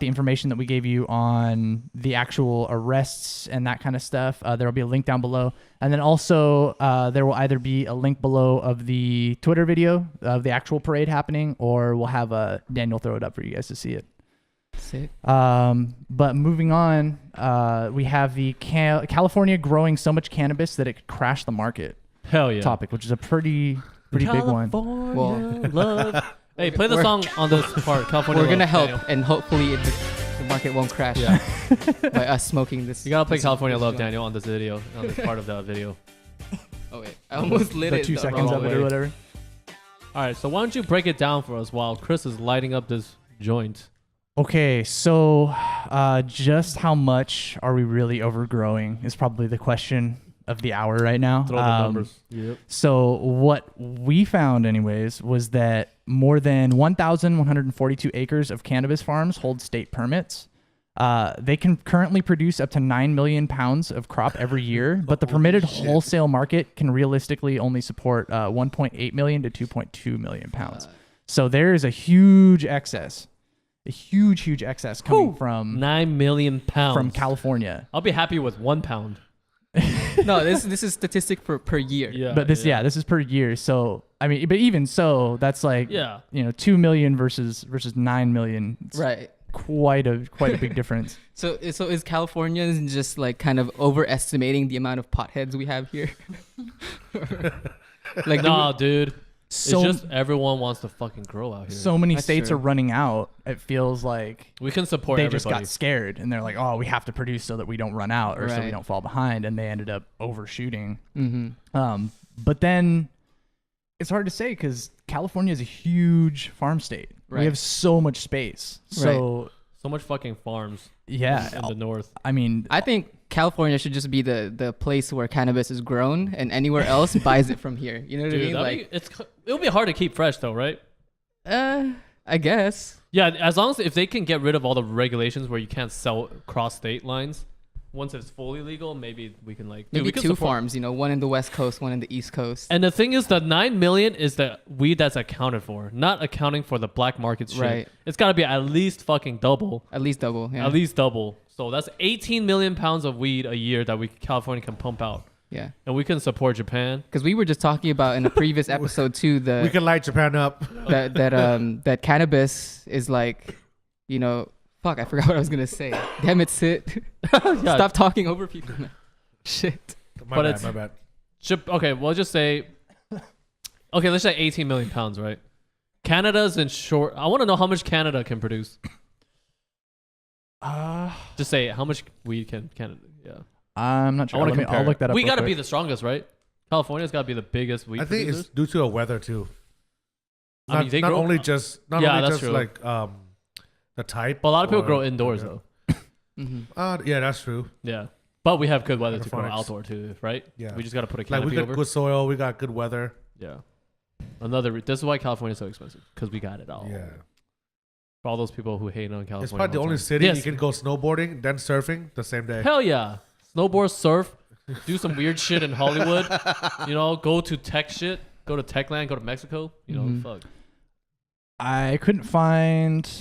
Speaker 1: information that we gave you on the actual arrests and that kind of stuff, there will be a link down below. And then also there will either be a link below of the Twitter video of the actual parade happening, or we'll have Daniel throw it up for you guys to see it.
Speaker 4: Sick.
Speaker 1: But moving on, we have the California growing so much cannabis that it could crash the market
Speaker 2: Hell yeah.
Speaker 1: topic, which is a pretty big one.
Speaker 2: California love. Hey, play the song on this part. California.
Speaker 4: We're gonna
Speaker 2: Love,
Speaker 4: help,
Speaker 2: Daniel.
Speaker 4: and hopefully the market won't crash
Speaker 2: Yeah.
Speaker 4: by us smoking this.
Speaker 2: You gotta play
Speaker 4: this-
Speaker 2: California
Speaker 4: this
Speaker 2: Love,
Speaker 4: joint.
Speaker 2: Daniel, on this video, on this part of the video.
Speaker 4: Oh wait, I almost lit
Speaker 1: The
Speaker 4: it.
Speaker 1: 2
Speaker 4: the
Speaker 1: seconds
Speaker 4: wrong
Speaker 1: of it
Speaker 4: way.
Speaker 1: or whatever.
Speaker 2: All right, so why don't you break it down for us while Chris is lighting up this joint?
Speaker 1: Okay, so just how much are we really overgrowing is probably the question of the hour right now.
Speaker 2: Throw the numbers. Yep.
Speaker 1: So what we found anyways was that more than 1,142 acres of cannabis farms hold state permits. They can currently produce up to 9 million pounds of crop every year, but the permitted wholesale market can realistically only support 1.8 million to 2.2 million pounds. So there is a huge excess coming from
Speaker 2: 9 million pounds
Speaker 1: from California.
Speaker 2: I'll be happy with 1 pound.
Speaker 4: No, this is statistic for per year.
Speaker 2: Yeah,
Speaker 1: But this is per year. So I mean, but even so, that's like
Speaker 2: yeah.
Speaker 1: 2 million versus 9 million. It's
Speaker 4: Right.
Speaker 1: quite a big difference.
Speaker 4: So is California just like kind of overestimating the amount of potheads we have here? Like
Speaker 2: Nah, dude.
Speaker 1: So
Speaker 2: It's just everyone wants to fucking grow out here.
Speaker 1: so many
Speaker 4: That's
Speaker 1: states
Speaker 4: true.
Speaker 1: are running out. It feels like
Speaker 2: we can support
Speaker 1: they
Speaker 2: everybody.
Speaker 1: just got scared and they're like, oh, we have to produce so that we don't run out or so we
Speaker 4: Right.
Speaker 1: don't fall behind, and they ended up overshooting.
Speaker 4: Mm-hmm.
Speaker 1: But then it's hard to say because California is a huge farm state. We
Speaker 4: Right.
Speaker 1: have so much space. So
Speaker 2: so much fucking farms
Speaker 1: yeah,
Speaker 2: in the north.
Speaker 1: I mean,
Speaker 4: I think California should just be the place where cannabis is grown, and anywhere else buys it from here. You know what I
Speaker 2: Dude,
Speaker 4: mean? Like,
Speaker 2: it'll be hard to keep fresh though, right?
Speaker 4: I guess.
Speaker 2: Yeah, as long as if they can get rid of all the regulations where you can't sell cross state lines, once it's fully legal, maybe we can like
Speaker 4: Maybe
Speaker 2: we can
Speaker 4: two
Speaker 2: support-
Speaker 4: farms, one in the West Coast, one in the East Coast.
Speaker 2: And the thing is, the 9 million is the weed that's accounted for, not accounting for the black market shit.
Speaker 4: Right.
Speaker 2: It's got to be at least fucking double.
Speaker 4: At least double. Yeah.
Speaker 2: At least double. So that's 18 million pounds of weed a year that California can pump out,
Speaker 4: Yeah.
Speaker 2: and we can support Japan.
Speaker 4: Because we were just talking about in a previous episode too
Speaker 3: We can light Japan up.
Speaker 4: that cannabis is like, fuck, I forgot what I was gonna say. Damn it, Sitt. Stop talking over people, man. Shit.
Speaker 3: My
Speaker 2: But
Speaker 3: bad,
Speaker 2: it's-
Speaker 3: my bad.
Speaker 2: Okay, we'll just say. Okay, let's say 18 million pounds, right? Canada's in short. I want to know how much Canada can produce. Just say how much weed can Canada. Yeah,
Speaker 1: I'm not sure.
Speaker 2: I want to
Speaker 1: I'll
Speaker 2: compare.
Speaker 1: look that up.
Speaker 2: We
Speaker 1: real
Speaker 2: got to be
Speaker 1: quick.
Speaker 2: the strongest, right? California's got to be the biggest weed
Speaker 3: I think
Speaker 2: producers.
Speaker 3: it's due to a weather too.
Speaker 2: I mean, they
Speaker 3: not
Speaker 2: grow-
Speaker 3: only just
Speaker 2: Yeah, that's true.
Speaker 3: like the type.
Speaker 2: But a lot of people
Speaker 3: or-
Speaker 2: grow indoors though.
Speaker 4: Mm-hmm.
Speaker 3: Yeah, that's true.
Speaker 2: Yeah, but we have good weather to grow
Speaker 3: Hydroponics.
Speaker 2: outdoor too, right?
Speaker 3: Yeah.
Speaker 2: We just got to put a
Speaker 3: Like
Speaker 2: canopy
Speaker 3: we got
Speaker 2: over.
Speaker 3: good soil, we got good weather.
Speaker 2: Yeah. This is why California's so expensive, because we got it all.
Speaker 3: Yeah.
Speaker 2: For all those people who hate on California.
Speaker 3: It's probably the
Speaker 2: all
Speaker 3: only
Speaker 2: time.
Speaker 3: city
Speaker 2: Yes.
Speaker 3: you can go snowboarding, then surfing the same day.
Speaker 2: Hell yeah. Snowboard, surf, do some weird shit in Hollywood. Go to tech shit. Go to Techland, go to Mexico. Fuck.
Speaker 1: I couldn't find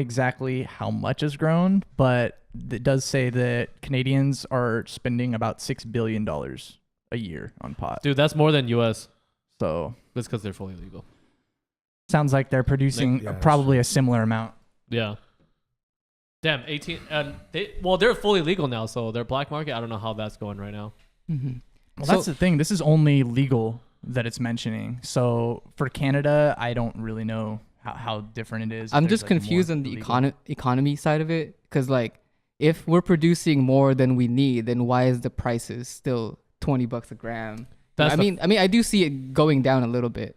Speaker 1: exactly how much is grown, but it does say that Canadians are spending about $6 billion a year on pot.
Speaker 2: Dude, that's more than US.
Speaker 1: So
Speaker 2: That's because they're fully legal.
Speaker 1: sounds like they're producing
Speaker 3: Yeah,
Speaker 1: probably a similar amount.
Speaker 2: Yeah. Damn, 18. And they're fully legal now, so their black market, I don't know how that's going right now.
Speaker 4: Mm-hmm.
Speaker 1: Well,
Speaker 4: So-
Speaker 1: that's the thing. This is only legal that it's mentioning. So for Canada, I don't really know how different it is. if
Speaker 4: I'm
Speaker 1: there's,
Speaker 4: just
Speaker 1: like,
Speaker 4: confused
Speaker 1: more
Speaker 4: on the
Speaker 1: legal.
Speaker 4: economy side of it, because like if we're producing more than we need, then why is the prices still $20 a gram?
Speaker 2: That's
Speaker 4: I mean I do see it going down a little bit.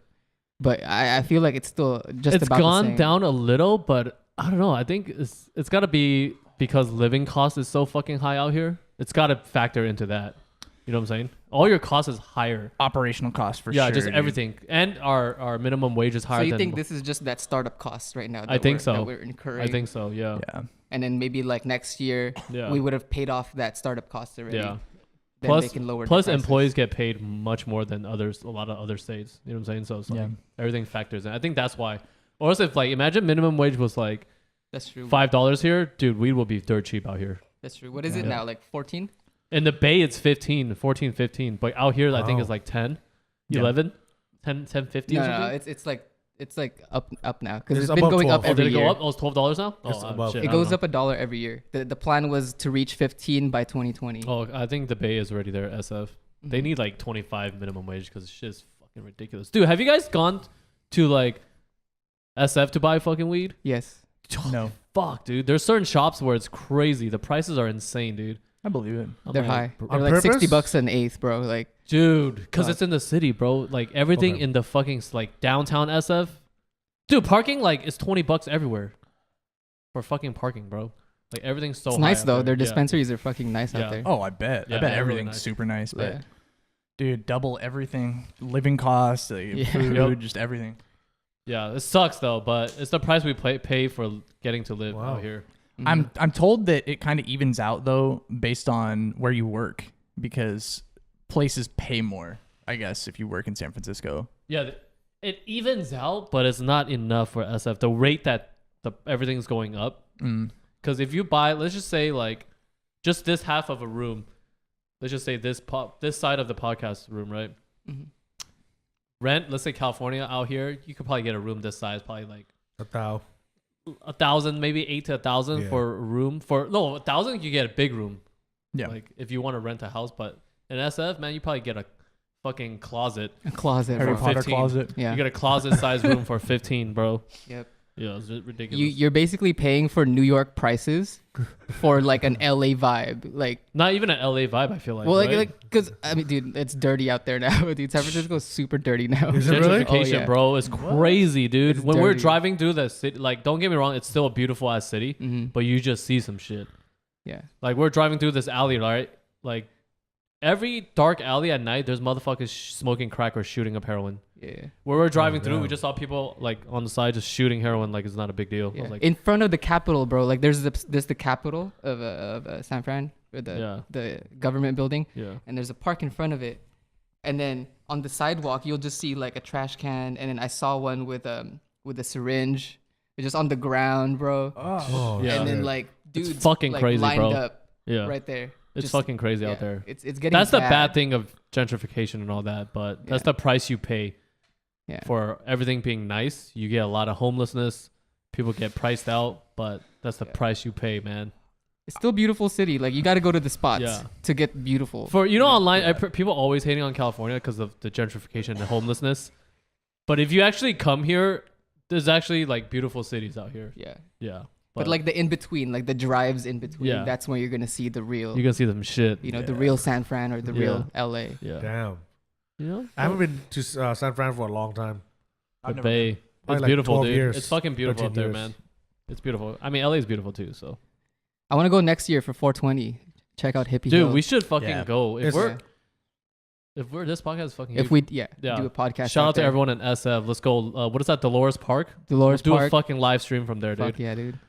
Speaker 4: but I feel like it's still just
Speaker 2: It's
Speaker 4: about the
Speaker 2: gone
Speaker 4: same.
Speaker 2: down a little, but I don't know. I think it's got to be because living cost is so fucking high out here. It's got to factor into that. You know what I'm saying? All your cost is higher.
Speaker 1: Operational costs for
Speaker 2: Yeah,
Speaker 1: sure.
Speaker 2: just
Speaker 1: dude.
Speaker 2: everything. And our minimum wage is higher
Speaker 4: So you
Speaker 2: than
Speaker 4: think this is just that startup cost right now?
Speaker 2: I think so.
Speaker 4: That we're incurring.
Speaker 2: I think so, yeah.
Speaker 1: Yeah.
Speaker 4: And then maybe like next year,
Speaker 2: Yeah.
Speaker 4: we would have paid off that startup cost already.
Speaker 2: Yeah.
Speaker 4: Then
Speaker 2: Plus-
Speaker 4: they can lower the
Speaker 2: Plus
Speaker 4: prices.
Speaker 2: employees get paid much more than a lot of other states. You know what I'm saying? So it's like
Speaker 1: Yeah.
Speaker 2: everything factors in. I think that's why. Or else if like imagine minimum wage was like
Speaker 4: That's true.
Speaker 2: $5 here, dude, weed will be dirt cheap out here.
Speaker 4: That's true. What is it
Speaker 1: Yeah.
Speaker 4: now? Like 14?
Speaker 2: In the Bay, it's 14, 15. But out here, I think it's
Speaker 3: Wow.
Speaker 2: like 10,
Speaker 1: Yeah.
Speaker 2: 11, 10, 50 or
Speaker 4: No,
Speaker 2: something.
Speaker 4: no, it's like up now because
Speaker 3: It's
Speaker 4: it's been
Speaker 3: above
Speaker 4: going
Speaker 3: 12.
Speaker 4: up
Speaker 2: Oh,
Speaker 4: every
Speaker 2: did it
Speaker 4: year.
Speaker 2: go up? Oh, it's $12 now?
Speaker 3: It's
Speaker 2: Oh,
Speaker 3: above.
Speaker 2: shit,
Speaker 4: It
Speaker 2: I don't
Speaker 4: goes
Speaker 2: know.
Speaker 4: up $1 every year. The plan was to reach 15 by 2020.
Speaker 2: Oh, I think the Bay is already there, SF. They
Speaker 4: Mhm.
Speaker 2: need like 25 minimum wage because shit is fucking ridiculous. Dude, have you guys gone to like SF to buy fucking weed?
Speaker 4: Yes.
Speaker 1: No,
Speaker 2: Fuck, dude. There's certain shops where it's crazy. The prices are insane, dude.
Speaker 1: I believe it.
Speaker 2: I'm
Speaker 4: They're
Speaker 2: like,
Speaker 4: high.
Speaker 3: On
Speaker 4: They're like
Speaker 3: purpose?
Speaker 4: $60 an eighth, bro. Like
Speaker 2: dude, because
Speaker 4: Fuck.
Speaker 2: it's in the city, bro. Like everything
Speaker 3: Okay.
Speaker 2: in the fucking like downtown SF. Dude, parking like is $20 everywhere for fucking parking, bro. Like everything's so
Speaker 4: it's
Speaker 2: high
Speaker 4: nice
Speaker 2: out
Speaker 4: though.
Speaker 2: there.
Speaker 4: Their
Speaker 2: Yeah.
Speaker 4: dispensaries are fucking nice
Speaker 2: Yeah.
Speaker 4: out there.
Speaker 1: Oh, I bet.
Speaker 2: Yeah,
Speaker 1: I bet
Speaker 2: they're really
Speaker 1: everything's
Speaker 2: nice.
Speaker 1: super nice. But
Speaker 4: Yeah.
Speaker 1: dude, double everything. Living costs,
Speaker 4: Yeah.
Speaker 1: food,
Speaker 2: Yep.
Speaker 1: just everything.
Speaker 2: Yeah, it sucks though, but it's the price we pay for getting to live
Speaker 3: Wow.
Speaker 2: out here.
Speaker 4: Mhm.
Speaker 1: I'm told that it kind of evens out though based on where you work because places pay more. I guess if you work in San Francisco.
Speaker 2: Yeah, it evens out, but it's not enough for SF. The rate that everything's going up.
Speaker 1: Mm.
Speaker 2: Because if you buy, let's just say like, just this half of a room, let's just say this side of the podcast room, right?
Speaker 4: Mhm.
Speaker 2: Rent, let's say California out here, you could probably get a room this size, probably like
Speaker 3: 1,000.
Speaker 2: 1,000, maybe 8 to 1,000
Speaker 3: Yeah.
Speaker 2: for a room. 1,000 you get a big room.
Speaker 1: Yeah.
Speaker 2: Like if you want to rent a house, but in SF, man, you probably get a fucking closet.
Speaker 4: A closet,
Speaker 1: Harry
Speaker 4: bro.
Speaker 1: Potter
Speaker 2: 15.
Speaker 1: closet.
Speaker 4: Yeah.
Speaker 2: You get a closet size room for 15, bro.
Speaker 4: Yep.
Speaker 2: Yeah, it's ridiculous.
Speaker 4: You're basically paying for New York prices for like an LA vibe. Like,
Speaker 2: Not even an LA vibe, I feel like.
Speaker 4: well,
Speaker 2: right?
Speaker 4: because I mean, dude, it's dirty out there now. Dude, San Francisco's super dirty now.
Speaker 3: Is it really?
Speaker 2: Gentrification,
Speaker 4: Oh, yeah.
Speaker 2: bro, is crazy, dude.
Speaker 4: It's
Speaker 2: when we're
Speaker 4: dirty.
Speaker 2: driving through the city, like, don't get me wrong, it's still a beautiful ass city,
Speaker 4: Mm-hmm.
Speaker 2: but you just see some shit.
Speaker 4: Yeah.
Speaker 2: Like, we're driving through this alley, right? Like, every dark alley at night, there's motherfuckers smoking crack or shooting up heroin.
Speaker 4: Yeah.
Speaker 2: Where we're driving through, we
Speaker 3: damn.
Speaker 2: just saw people like on the side just shooting heroin, like it's not a big deal. I
Speaker 4: Yeah.
Speaker 2: was like,
Speaker 4: In front of the Capitol, bro. Like, there's the Capitol of San Fran, or
Speaker 2: Yeah.
Speaker 4: the government building,
Speaker 2: yeah,
Speaker 4: and there's a park in front of it. And then on the sidewalk, you'll just see like a trash can, and then I saw one with a syringe, just on the ground, bro.
Speaker 3: Oh,
Speaker 2: Yeah.
Speaker 4: And then
Speaker 3: shit.
Speaker 4: like dudes
Speaker 2: fucking
Speaker 4: like,
Speaker 2: crazy,
Speaker 4: lined
Speaker 2: bro.
Speaker 4: up
Speaker 2: yeah.
Speaker 4: right there.
Speaker 2: It's
Speaker 4: Just-
Speaker 2: fucking crazy
Speaker 4: yeah,
Speaker 2: out there.
Speaker 4: It's getting
Speaker 2: That's the bad thing of gentrification and all that, but that's
Speaker 4: Yeah.
Speaker 2: the price you pay
Speaker 4: Yeah.
Speaker 2: for everything being nice. You get a lot of homelessness. People get priced out, but that's the
Speaker 4: Yeah.
Speaker 2: price you pay, man.
Speaker 4: It's still a beautiful city. Like, you got to go to the spots
Speaker 2: Yeah.
Speaker 4: to get beautiful.
Speaker 2: For online,
Speaker 1: Yeah.
Speaker 2: people always hating on California because of the gentrification and the homelessness. But if you actually come here, there's actually like beautiful cities out here.
Speaker 4: Yeah.
Speaker 2: Yeah,
Speaker 4: But like the in between, like the drives in between,
Speaker 2: Yeah.
Speaker 4: that's where you're gonna see the real,
Speaker 2: you can see them shit.
Speaker 4: the
Speaker 1: Yeah.
Speaker 4: real San Fran or the
Speaker 2: Yeah.
Speaker 4: real LA.
Speaker 2: Yeah,
Speaker 3: Damn.
Speaker 2: you know,
Speaker 3: I haven't been to San Fran for a long time.
Speaker 2: the
Speaker 1: I've never
Speaker 2: Bay.
Speaker 1: been.
Speaker 3: Probably
Speaker 2: It's
Speaker 3: like
Speaker 2: beautiful,
Speaker 3: 12
Speaker 2: dude.
Speaker 3: years,
Speaker 2: It's fucking beautiful
Speaker 3: 13
Speaker 2: up there,
Speaker 3: years.
Speaker 2: man. It's beautiful. I mean, LA is beautiful too. So,
Speaker 4: I want to go next year for 420. Check out Hippie
Speaker 2: dude,
Speaker 4: Hill.
Speaker 2: we should fucking
Speaker 1: Yeah.
Speaker 2: go if
Speaker 3: It's-
Speaker 2: we're this podcast is fucking.
Speaker 4: if
Speaker 2: huge.
Speaker 4: we
Speaker 2: Yeah.
Speaker 4: do a podcast.
Speaker 2: Shout out to
Speaker 4: there.
Speaker 2: everyone in SF. Let's go. What is that? Dolores Park.
Speaker 4: Dolores
Speaker 2: Do a
Speaker 4: Park.
Speaker 2: fucking live stream from there, dude.
Speaker 4: Fuck yeah, dude.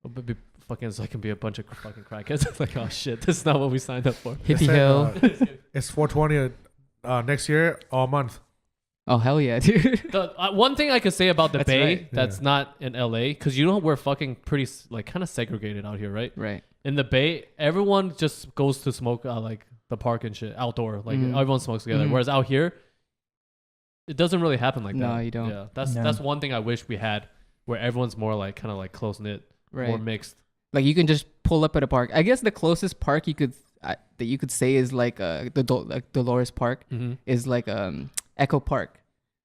Speaker 2: It'll be fucking so I can be a bunch of fucking crackheads. It's like, oh shit, this is not what we signed up for.
Speaker 4: Hippie
Speaker 3: said,
Speaker 4: Hill.
Speaker 3: It's 420 next year, all month.
Speaker 4: Oh hell yeah, dude.
Speaker 2: The one thing I could say about the
Speaker 4: That's
Speaker 2: Bay
Speaker 4: right.
Speaker 2: that's
Speaker 3: Yeah.
Speaker 2: not in LA, because you know we're fucking pretty like kind of segregated out here, right?
Speaker 4: Right.
Speaker 2: In the Bay, everyone just goes to smoke like the park and shit, outdoor. Like
Speaker 4: Mhm.
Speaker 2: everyone smokes together.
Speaker 4: Mhm.
Speaker 2: Whereas out here, it doesn't really happen like that.
Speaker 4: No, you don't.
Speaker 2: Yeah, that's
Speaker 1: No.
Speaker 2: that's one thing I wish we had, where everyone's more like kind of like close knit, more
Speaker 4: Right.
Speaker 2: mixed.
Speaker 4: Like you can just pull up at a park. I guess the closest park you could that you could say is like like Dolores Park
Speaker 2: Mm-hmm.
Speaker 4: is like Echo Park.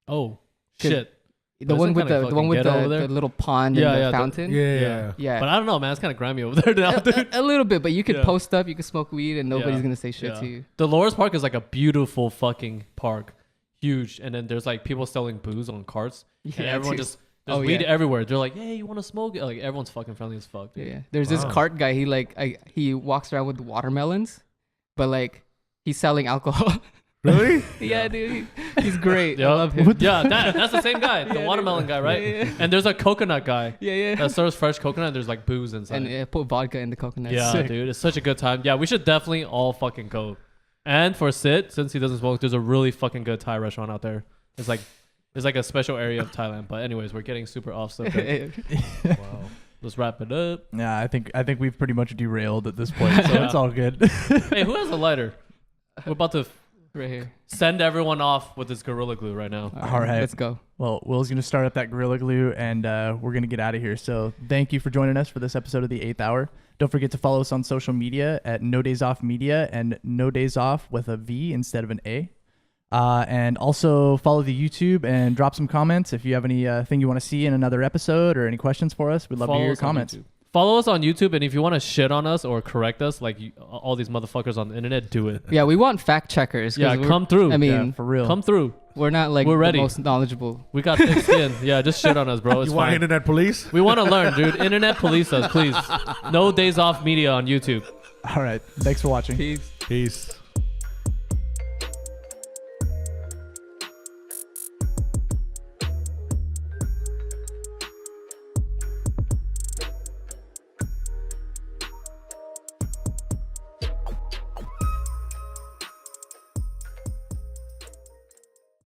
Speaker 2: Oh
Speaker 4: Could-
Speaker 2: shit.
Speaker 4: The
Speaker 2: But
Speaker 4: one
Speaker 2: isn't
Speaker 4: with
Speaker 2: kinda
Speaker 4: the one
Speaker 2: fucking
Speaker 4: with
Speaker 2: ghetto over there?
Speaker 4: the little pond
Speaker 2: Yeah,
Speaker 4: and
Speaker 2: yeah,
Speaker 4: the
Speaker 2: the-
Speaker 4: fountain.
Speaker 3: Yeah.
Speaker 4: Yeah.
Speaker 2: But I don't know, man. It's kind of grimy over there now, dude.
Speaker 4: a little bit, but you could
Speaker 2: Yeah.
Speaker 4: post up, you could smoke weed, and nobody's
Speaker 2: Yeah.
Speaker 4: gonna say shit
Speaker 2: Yeah.
Speaker 4: to you.
Speaker 2: Dolores Park is like a beautiful fucking park. huge, and then there's like people selling booze on carts, and
Speaker 4: Yeah,
Speaker 2: everyone
Speaker 4: dude.
Speaker 2: just there's weed
Speaker 4: yeah.
Speaker 2: everywhere. They're like, hey, you want to smoke it? Like everyone's fucking friendly as fuck. Dude.
Speaker 4: Yeah. There's this
Speaker 3: Wow.
Speaker 4: cart guy. He walks around with watermelons, but like he's selling alcohol.
Speaker 3: Really?
Speaker 4: Yeah, dude. He's great. I
Speaker 2: Yeah.
Speaker 4: love him.
Speaker 2: Yeah, that's the same guy, the
Speaker 4: Yeah,
Speaker 2: watermelon
Speaker 4: dude.
Speaker 2: guy, right?
Speaker 4: Yeah.
Speaker 2: And there's a coconut guy
Speaker 4: Yeah.
Speaker 2: that serves fresh coconut. And there's like booze inside.
Speaker 4: And put vodka in the coconut.
Speaker 2: Yeah,
Speaker 4: Sick.
Speaker 2: dude, it's such a good time. Yeah, we should definitely all fucking go. And for Sitt, since he doesn't smoke, there's a really fucking good Thai restaurant out there. It's like a special area of Thailand. But anyways, we're getting super off subject. Wow. Let's wrap it up.
Speaker 1: Yeah, I think we've pretty much derailed at this point, so
Speaker 2: Yeah.
Speaker 1: it's all good.
Speaker 2: Hey, who has a lighter? We're about to
Speaker 4: Right here.
Speaker 2: send everyone off with this Gorilla Glue right now.
Speaker 1: All right.
Speaker 4: Let's go.
Speaker 1: Well, Will's gonna start up that Gorilla Glue, and we're gonna get out of here. So thank you for joining us for this episode of the 8th Hour. Don't forget to follow us on social media at No Days Off Media and No Days Off with a V instead of an A. And also follow the YouTube and drop some comments if you have any thing you want to see in another episode or any questions for us. We'd love to hear your
Speaker 2: us on
Speaker 1: comments.
Speaker 2: YouTube. Follow us on YouTube, and if you want to shit on us or correct us, like all these motherfuckers on the internet, do it.
Speaker 4: Yeah, we want fact checkers. 'cause
Speaker 2: Yeah,
Speaker 4: we're-
Speaker 2: come through.
Speaker 4: I mean,
Speaker 1: Yeah, for real.
Speaker 2: Come through.
Speaker 4: we're not like
Speaker 2: We're ready.
Speaker 4: the most knowledgeable.
Speaker 2: We got thick skin. Yeah, just shit on us, bro. It's
Speaker 3: You want
Speaker 2: fine.
Speaker 3: internet police?
Speaker 2: We want to learn, dude. Internet police us, please. No Days Off Media on YouTube.
Speaker 1: All right. Thanks for watching.
Speaker 4: Peace.
Speaker 3: Peace.